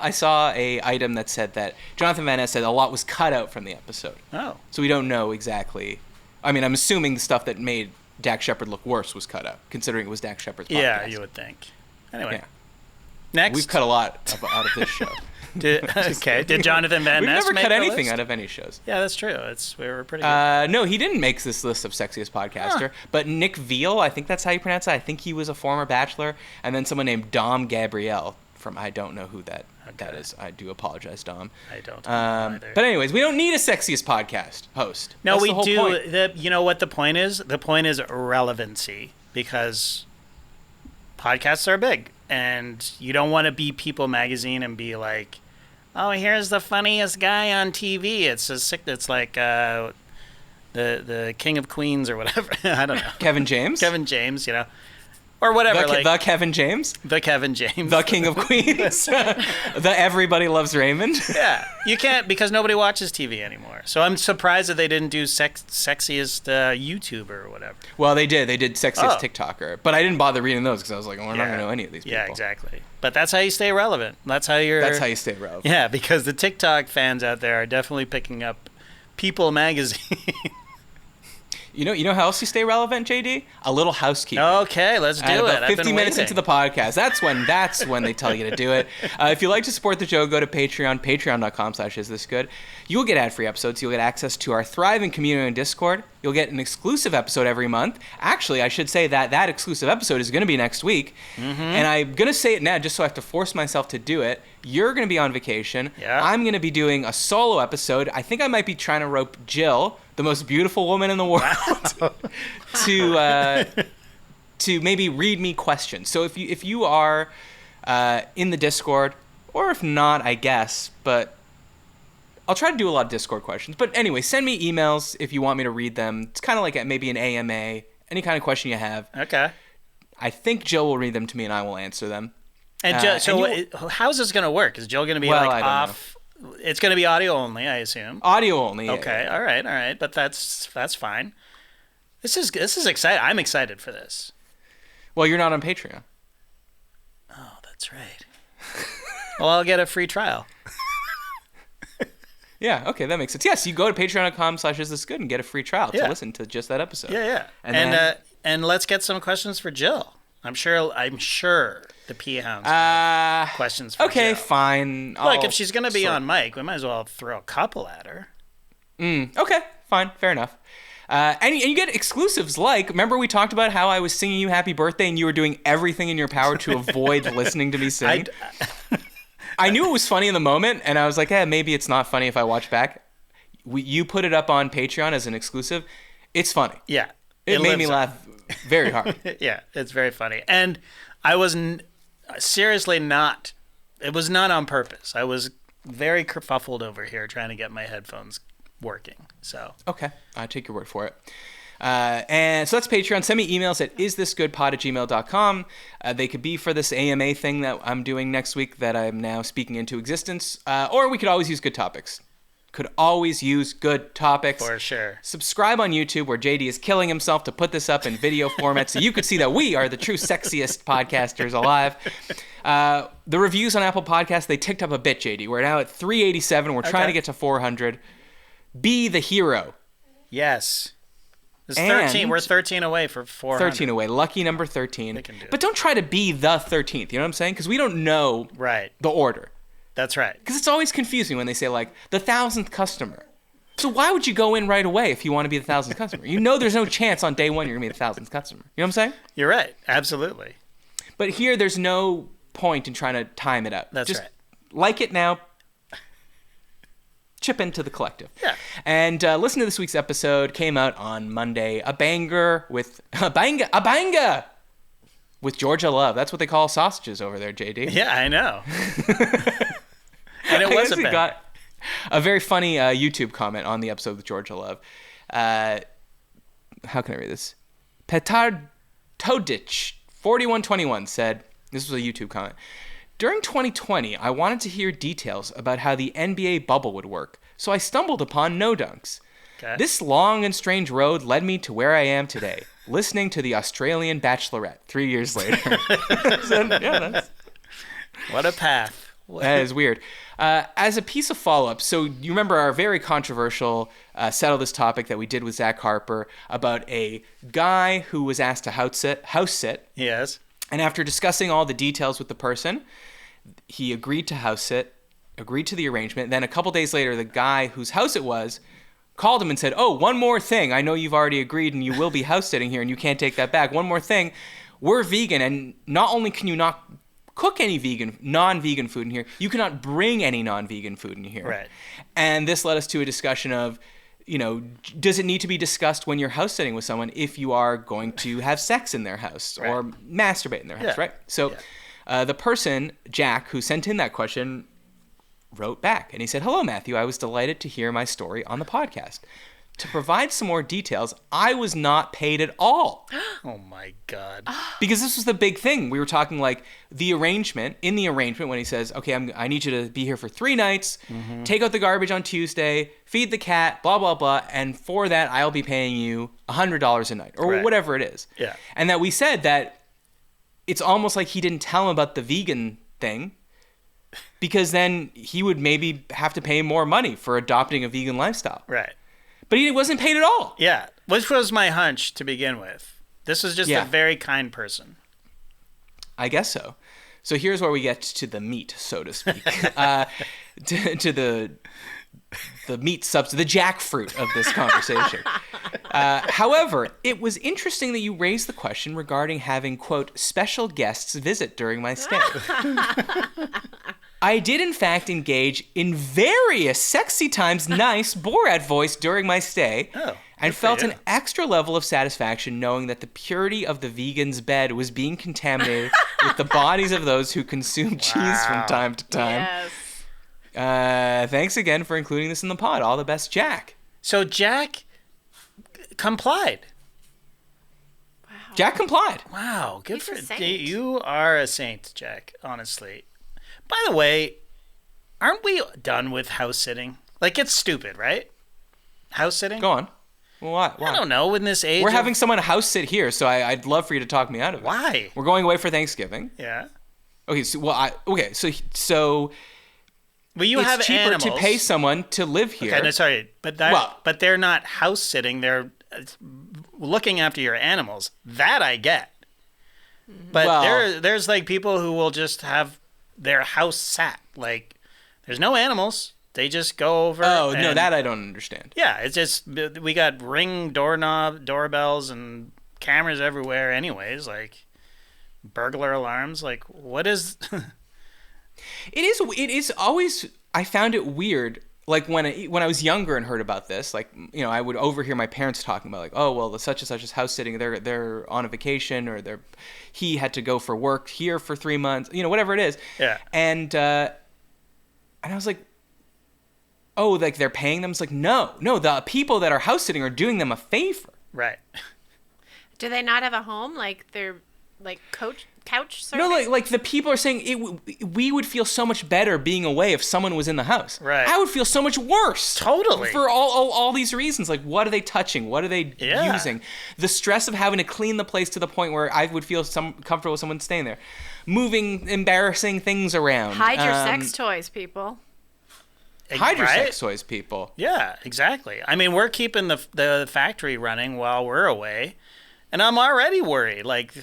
a item that said that Jonathan Van Ness said a lot was cut out from the episode. Oh. So we don't know exactly. I mean, I'm assuming the stuff that made Dax Shepard look worse was cut out, considering it was Dax Shepard's podcast. Yeah, you would think. Anyway. Yeah. Next. We've cut a lot out of this show. Did Jonathan Van We've Ness never make cut the anything list? out of any shows. Yeah, that's true. We were pretty good. No, he didn't make this list of sexiest podcaster. But Nick Veal, I think that's how you pronounce it. I think he was a former Bachelor, and then someone named Dom Gabrielle from I don't know who that is. I do apologize, Dom. I don't know either. But anyways, we don't need a sexiest podcast host. No, That's we the whole do. point. You know what the point is? The point is relevancy, because podcasts are big, and you don't want to be People Magazine and be like, "Oh, here's the funniest guy on TV." It's like the King of Queens or whatever. I don't know. Kevin James? Kevin James, or whatever. The Kevin James? The Kevin James. The King of Queens? The Everybody Loves Raymond? Yeah, you can't, because nobody watches TV anymore. So I'm surprised that they didn't do sexiest YouTuber or whatever. Well, they did. They did sexiest Oh. TikToker. But I didn't bother reading those because I was like, we're not going to know any of these people. Yeah, exactly. But that's how you stay relevant. That's how you stay relevant. Yeah, because the TikTok fans out there are definitely picking up People Magazine. You know how else you stay relevant, JD? A little housekeeping. Okay, let's do At it. about I've 50 been minutes waiting. into the podcast. That's when they tell you to do it. If you'd like to support the show, go to Patreon, patreon.com/isthisgood. You'll get ad-free episodes. You'll get access to our thriving community on Discord. You'll get an exclusive episode every month. Actually, I should say that exclusive episode is going to be next week. Mm-hmm. And I'm going to say it now just so I have to force myself to do it. You're going to be on vacation. Yeah. I'm going to be doing a solo episode. I think I might be trying to rope Jill, the most beautiful woman in the world, to maybe read me questions. So if you are in the Discord, or if not, I guess, but I'll try to do a lot of Discord questions. But anyway, send me emails if you want me to read them. It's kind of like maybe an AMA, any kind of question you have. Okay. I think Jill will read them to me and I will answer them. And how's this going to work? Is Jill going to be Well, I don't off? It's going to be audio only, I assume. Audio only. Yeah. Okay. All right. But that's fine. This is exciting. I'm excited for this. Well, you're not on Patreon. Oh, that's right. Well, I'll get a free trial. Yeah, okay, that makes sense. Yes, you go to patreon.com/isthisgood and get a free trial to listen to just that episode. Yeah. And let's get some questions for Jill. I'm sure the P Hounds have questions for okay, Jill. fine. If she's going to be on mic, we might as well throw a couple at her. Okay, fine, fair enough. And you get exclusives remember we talked about how I was singing you happy birthday and you were doing everything in your power to avoid listening to me sing? I knew it was funny in the moment, and I was like, maybe it's not funny if I watch back. You put it up on Patreon as an exclusive. It's funny. Yeah. It made me laugh very hard. Yeah, it's very funny. And I was seriously not. It was not on purpose. I was very kerfuffled over here trying to get my headphones working. So okay, I take your word for it. And so that's Patreon. Send me emails at isthisgoodpod@gmail.com. They could be for this AMA thing that I'm doing next week that I'm now speaking into existence. Or we could always use good topics. For sure. Subscribe on YouTube, where JD is killing himself to put this up in video format so you could see that we are the true sexiest podcasters alive. The reviews on Apple Podcasts, they ticked up a bit, JD. We're now at 387. We're trying to get to 400. Be the hero. Yes. It's 13. We're 13 away for 400. 13 away. Lucky number 13. They can do it. But don't try to be the 13th. You know what I'm saying? Because we don't know the order. That's right. Because it's always confusing when they say, like, the 1,000th customer. So why would you go in right away if you want to be the 1,000th customer? You know there's no chance on day one you're going to be the 1,000th customer. You know what I'm saying? You're right. Absolutely. But here, there's no point in trying to time it out. That's Just right. like it now. Chip into the collective. Yeah. And listen to this week's episode. Came out on Monday. A banger with... A banga! With Georgia Love. That's what they call sausages over there, JD. Yeah, I know. And it was a banger. Got a very funny YouTube comment on the episode with Georgia Love. How can I read this? Petard Todic 4121 said, this was a YouTube comment, during 2020, I wanted to hear details about how the NBA bubble would work, so I stumbled upon No Dunks. Okay. This long and strange road led me to where I am today, listening to the Australian Bachelorette 3 years later. So, yeah, what a path. That is weird. As a piece of follow-up, so you remember our very controversial Settle This Topic that we did with Zach Harper about a guy who was asked to house sit. Yes. And after discussing all the details with the person, he agreed to house sit, agreed to the arrangement. Then a couple days later, the guy whose house it was called him and said, oh, one more thing. I know you've already agreed and you will be house sitting here and you can't take that back. One more thing. We're vegan, and not only can you not cook any non-vegan food in here, you cannot bring any non-vegan food in here. Right. And this led us to a discussion of, you know, does it need to be discussed when you're house sitting with someone if you are going to have sex in their house or masturbate in their house, right? So the person, Jack, who sent in that question, wrote back and he said, hello, Matthew. I was delighted to hear my story on the podcast. To provide some more details, I was not paid at all. Oh, my God. Because this was the big thing. We were talking like the arrangement, in the arrangement when he says, okay, I need you to be here for 3 nights, take out the garbage on Tuesday, feed the cat, blah, blah, blah. And for that, I'll be paying you $100 a night or whatever it is. Yeah. And that we said that it's almost like he didn't tell him about the vegan thing because then he would maybe have to pay more money for adopting a vegan lifestyle. Right. But he wasn't paid at all. Yeah, which was my hunch to begin with. This was just a very kind person. I guess so. So here's where we get to the meat, so to speak. to the meat substance, the jackfruit of this conversation. However, it was interesting that you raised the question regarding having, quote, special guests visit during my stay. I did, in fact, engage in various sexy times nice Borat voice during my stay and felt an extra level of satisfaction knowing that the purity of the vegan's bed was being contaminated with the bodies of those who consume cheese from time to time. Yes. Thanks again for including this in the pod. All the best, Jack. So Jack complied. Wow. Jack complied. Wow, good He's for a saint. you. Are a saint, Jack. Honestly. By the way, aren't we done with house sitting? Like, it's stupid, right? House sitting? Go on. Well, why? I don't know. In this age, We're having someone house sit here, so I'd love for you to talk me out of it. Why? We're going away for Thanksgiving. Yeah. Okay, so so Well, you it's have cheaper animals. to pay someone to live here. Okay, no, sorry, but but they're not house sitting. They're looking after your animals. That I get. But there's like people who will just have their house sat. Like, there's no animals. They just go over. Oh, no, that I don't understand. Yeah, it's just we got Ring doorbells and cameras everywhere. Anyways, like burglar alarms. Like, what is? It is always. I found it weird. Like when I was younger and heard about this, like, you know, I would overhear my parents talking about like, oh well, the such and such is house sitting. They're on a vacation or he had to go for work here for 3 months. You know, whatever it is. Yeah. And I was like, oh, like they're paying them? It's like, no, the people that are house sitting are doing them a favor. Right. Do they not have a home? Like they're like couch surfing? No, like the people are saying we would feel so much better being away if someone was in the house. Right. I would feel so much worse. Totally. For all these reasons. Like, what are they touching? What are they using? The stress of having to clean the place to the point where I would feel comfortable with someone staying there. Moving embarrassing things around. Hide your sex toys, people. Hide your right? sex toys, people. Yeah, exactly. I mean, we're keeping the factory running while we're away, and I'm already worried. Like,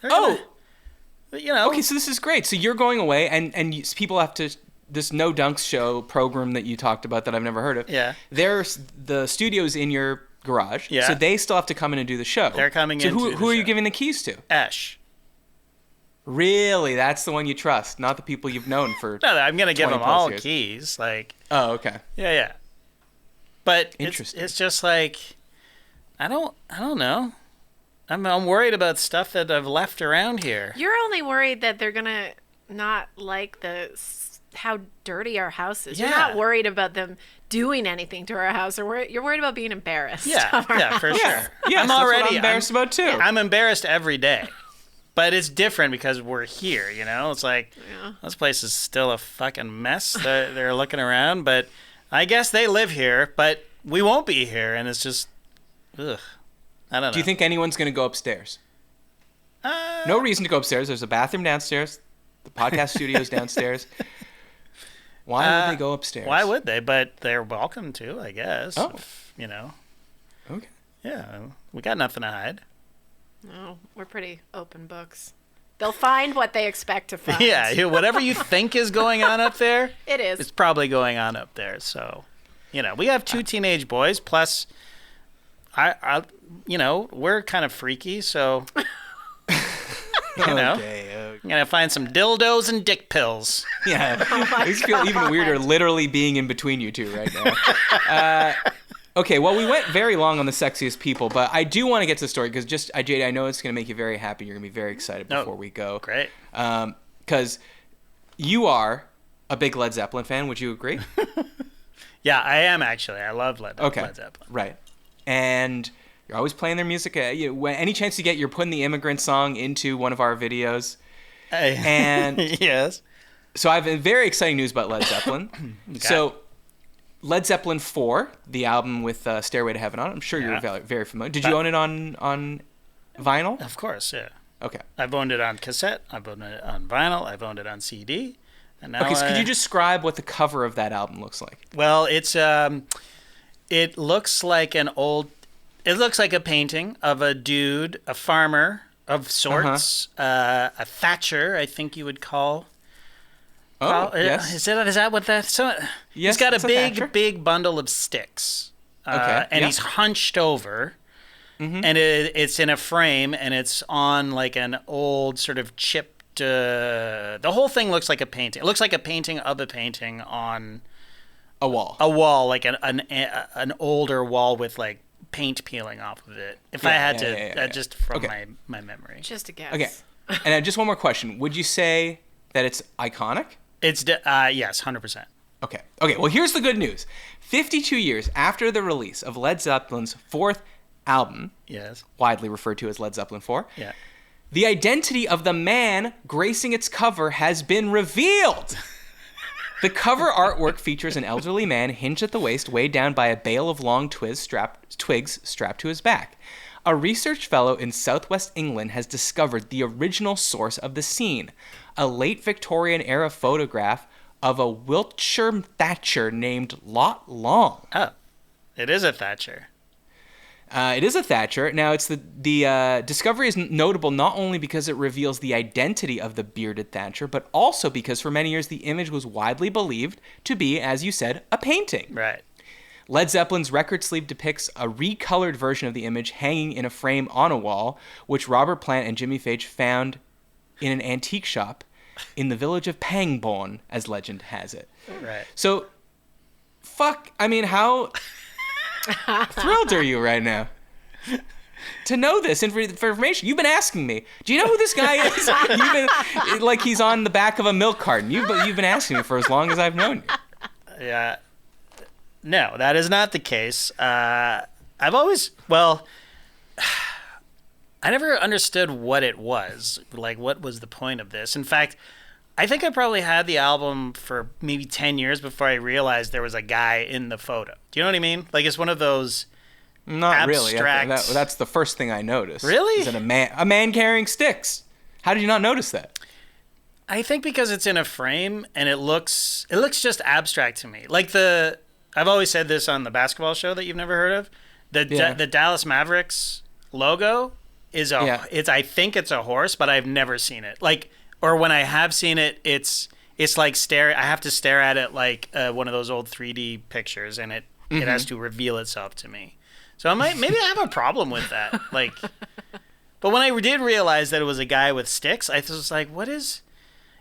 Okay, so this is great. So you're going away, and people have to. This No Dunks show program that you talked about that I've never heard of. Yeah. There's the studio's in your garage. Yeah. So they still have to come in and do the show. They're coming in. in. So who are you giving the keys to? Ash. Really? That's the one you trust, not the people you've known for. No, I'm gonna give them 20+ all years. keys. Like. Oh, okay. Yeah. But interesting. It's just like, I don't know. I'm worried about stuff that I've left around here. You're only worried that they're gonna not like how dirty our house is. Yeah. You're not worried about them doing anything to our house, or you're worried about being embarrassed. Yeah, for sure. Yes, I'm that's already what I'm embarrassed about too. I'm embarrassed every day. But it's different because we're here, you know? It's like, this place is still a fucking mess. They're looking around, but I guess they live here, but we won't be here, and it's just, ugh. I don't know. Do you think anyone's going to go upstairs? No reason to go upstairs. There's a bathroom downstairs. The podcast studio's downstairs. Why would they go upstairs? Why would they? But they're welcome to, I guess. Oh. You know? Okay. Yeah, we got nothing to hide. No, we're pretty open books. They'll find what they expect to find. Yeah, whatever you think is going on up there, it is. It's probably going on up there. So, we have 2 teenage boys, plus, we're kind of freaky, so, Okay. I'm gonna find some dildos and dick pills. Yeah. Oh I just feel even weirder literally being in between you two right now. Okay, well, we went very long on the sexiest people, but I do want to get to the story because JD, I know it's going to make you very happy. You're going to be very excited before we go. Great. Because you are a big Led Zeppelin fan. Would you agree? Yeah, I am actually. I love Led Zeppelin. Right. And you're always playing their music. When any chance you get, you're putting the Immigrant song into one of our videos. And yes. So I have very exciting news about Led Zeppelin. Okay. So Led Zeppelin 4, the album with Stairway to Heaven on it. I'm sure you're very familiar. Did you own it on vinyl? Of course, yeah. Okay. I've owned it on cassette. I've owned it on vinyl. I've owned it on CD. And now Okay, so could you describe what the cover of that album looks like? Well, it looks like it looks like a painting of a dude, a farmer of sorts, a thatcher, I think you would call. Oh, yes. Is that what that? So Yes, he's got it's a a thatcher. big bundle of sticks. Okay, And yeah. he's hunched over, and it's in a frame, and it's on like an old sort of chipped. The whole thing looks like a painting. It looks like a painting of a painting on A wall. a wall, like an older wall with like paint peeling off of it. If I had to, just from my memory. Just a guess. Okay. And just one more question. Would you say that it's iconic? It's yes, 100%. Okay. Okay, well, here's the good news. 52 years after the release of Led Zeppelin's 4th album, Yes. widely referred to as Led Zeppelin 4, Yeah. the identity of the man gracing its cover has been revealed. The cover artwork features an elderly man hinged at the waist, weighed down by a bale of long twigs strapped to his back. A research fellow in southwest England has discovered the original source of the scene, a late Victorian-era photograph of a Wiltshire thatcher named Lot Long. Oh, it is a thatcher. It is a thatcher. Now, it's the discovery is notable not only because it reveals the identity of the bearded thatcher, but also because for many years the image was widely believed to be, as you said, a painting. Right. Led Zeppelin's record sleeve depicts a recolored version of the image hanging in a frame on a wall, which Robert Plant and Jimmy Page found in an antique shop in the village of Pangbourne, as legend has it. Right. So, how thrilled are you right now to know this for information? You've been asking me, do you know who this guy is? You've been, like he's on the back of a milk carton. You've been asking me for as long as I've known you. Yeah. No, that is not the case. I never understood what it was. Like, what was the point of this? In fact, I think I probably had the album for maybe 10 years before I realized there was a guy in the photo. Do you know what I mean? Like, it's one of those Not abstract... really. That's the first thing I noticed. Really? Is that a man carrying sticks. How did you not notice that? I think because it's in a frame and it looks just abstract to me. Like I've always said this on the basketball show that you've never heard of. The Dallas Mavericks logo is I think it's a horse, but I've never seen it. Like, or when I have seen it, it's like I have to stare at it like one of those old 3D pictures, and it has to reveal itself to me. So maybe I have a problem with that. Like, but when I did realize that it was a guy with sticks, I was like, what is,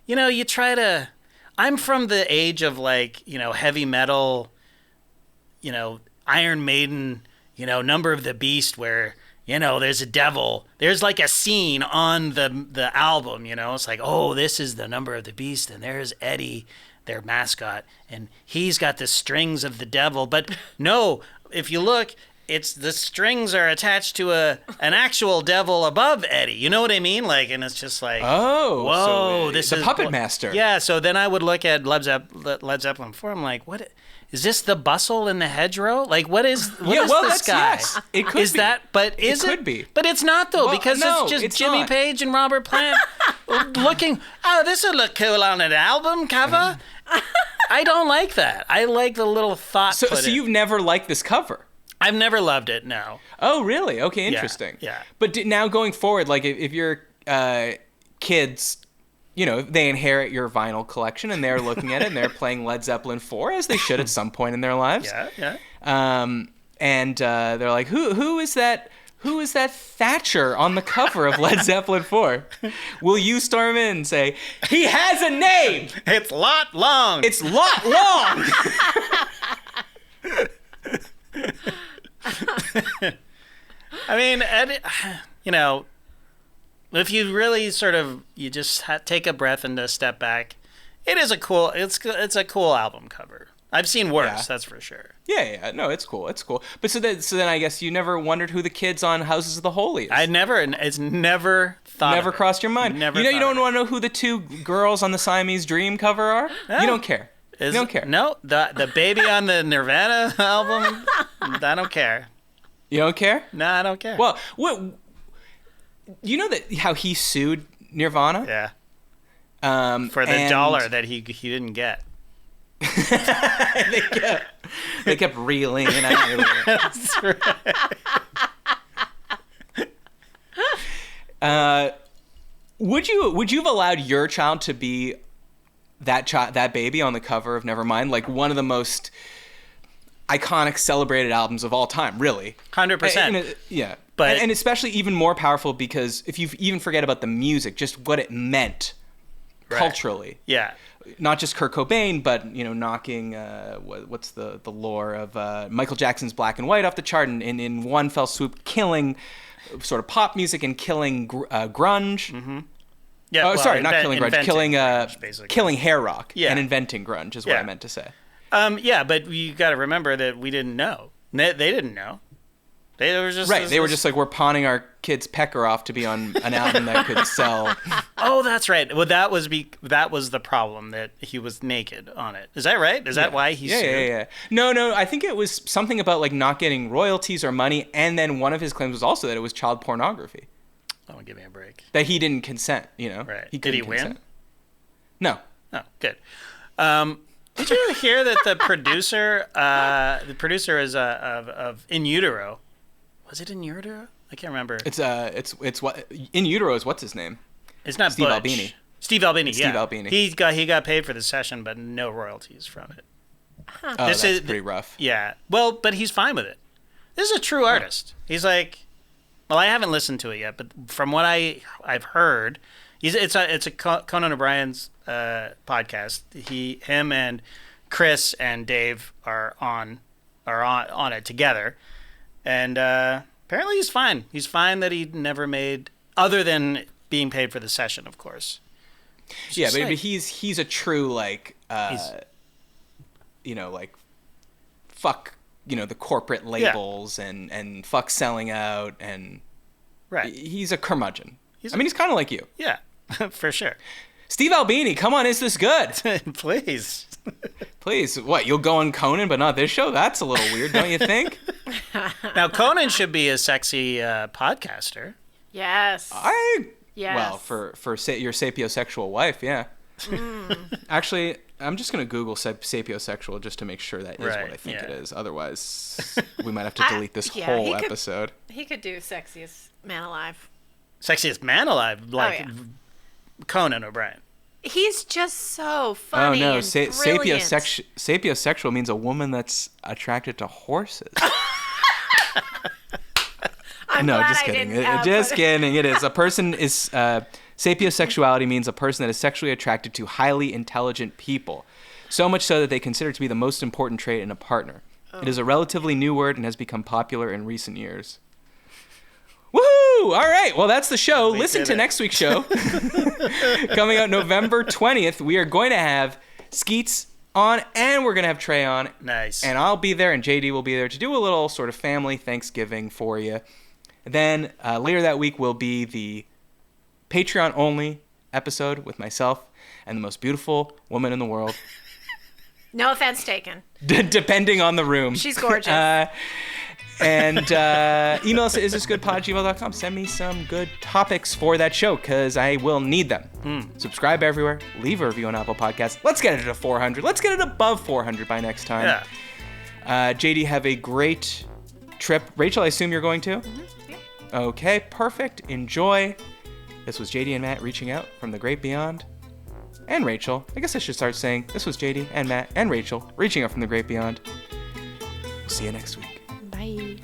you try to, I'm from the age of like, heavy metal, Iron Maiden, Number of the Beast, where, there's a devil. There's like a scene on the album, it's like, oh, this is the Number of the Beast, and there's Eddie, their mascot, and he's got the strings of the devil. But no, if you look, it's the strings are attached to an actual devil above Eddie. You know what I mean? Like, and it's just like, oh, whoa, so this is the puppet master. Yeah. So then I would look at Led Zeppelin 4. I'm like, what? Is this the bustle in the hedgerow? Like, what is this guy? Yes. It could is be. That? But is it? Could be. But it's not though, because no, it's just it's Jimmy not. Page and Robert Plant looking. Oh, this would look cool on an album cover. I don't like that. I like the little thought. So you've never liked this cover? I've never loved it. No. Oh, really? Okay, interesting. Yeah. But now going forward, like if your kids, they inherit your vinyl collection and they're looking at it and they're playing Led Zeppelin 4, as they should at some point in their lives. Yeah. And they're like, who is that? Who is that Thatcher on the cover of Led Zeppelin 4? Will you storm in and say, he has a name? It's Lot Long. It's Lot Long. I mean, if you really sort of, you just take a breath and a step back, it's a cool album cover. I've seen worse, that's for sure. Yeah, no, it's cool. But so then I guess you never wondered who the kids on Houses of the Holy is. It's never thought. Never crossed your mind. Never. You don't want to know who the two girls on the Siamese Dream cover are? No. You don't care. You don't care. No, the baby on the Nirvana album, I don't care. You don't care? No, I don't care. Well, you know that how he sued Nirvana? Yeah. For the dollar that he didn't get. they kept reeling and out. That's right. Would you have allowed your child to be that baby on the cover of Nevermind, like one of the most iconic celebrated albums of all time, really? 100%. Yeah. But and especially even more powerful because if you even forget about the music, just what it meant culturally. Yeah. Not just Kurt Cobain, but knocking what's the lore of Michael Jackson's Black and White off the chart, and in one fell swoop, killing sort of pop music and killing grunge. Mm-hmm. Yeah. Not killing grunge, killing hair rock, yeah. and inventing grunge is what I meant to say. Yeah, but you got to remember that we didn't know. They didn't know. They were just They were just like, we're pawning our kid's pecker off to be on an album that could sell. Oh, that's right. Well, that was the problem, that he was naked on it. Is that right? Is that why he sued? Yeah. No. I think it was something about like not getting royalties or money, and then one of his claims was also that it was child pornography. Oh, give me a break. That he didn't consent. Right. Did he win? No. Oh, good. Did you hear that the producer is of In Utero? Was it In Utero? I can't remember. It's what In Utero is, what's his name? It's not Steve Butch. Albini. Steve Albini. Steve Albini. He got paid for the session, but no royalties from it. Huh. Oh, that's pretty rough. Yeah. Well, but he's fine with it. This is a true artist. He's like, well, I haven't listened to it yet, but from what I've heard, it's a Conan O'Brien's podcast. Him and Chris and Dave are on it together. And apparently he's fine. He's fine that he never made, other than being paid for the session, of course. Yeah, but he's a true like fuck the corporate labels and fuck selling out, and he's a curmudgeon. He's kind of like you. Yeah, for sure. Steve Albini, come on, is this good? Please. Please. What, you'll go on Conan but not this show? That's a little weird, don't you think? Now, Conan should be a sexy podcaster. Yes. Well, for your sapiosexual wife, yeah. Actually, I'm just going to Google sapiosexual just to make sure that is Right, what I think yeah. it is. Otherwise, we might have to delete this whole episode. He could do sexiest man alive. Sexiest man alive, like Conan O'Brien. He's just so funny. Oh no, and brilliant. Sapiosexual means a woman that's attracted to horses. No, just kidding. Just kidding. It is. A person is... sapiosexuality means a person that is sexually attracted to highly intelligent people. So much so that they consider it to be the most important trait in a partner. Oh. It is a relatively new word and has become popular in recent years. Woohoo! All right. Well, that's the show. Listen to next week's show. Coming out November 20th, we are going to have Skeets on and we're going to have Trey on. Nice. And I'll be there and JD will be there to do a little sort of family Thanksgiving for you. Then later that week will be the Patreon-only episode with myself and the most beautiful woman in the world. No offense taken. Depending on the room. She's gorgeous. And email us at isthisgoodpod@gmail.com. Send me some good topics for that show, because I will need them. Subscribe everywhere. Leave a review on Apple Podcasts. Let's get it to 400. Let's get it above 400 by next time. Yeah. JD, have a great trip. Rachel, I assume you're going to? Mm-hmm. Yeah. Okay, perfect. Enjoy. This was JD and Matt reaching out from the great beyond. And Rachel. I guess I should start saying this was JD and Matt and Rachel reaching out from the great beyond. We'll see you next week. Bye.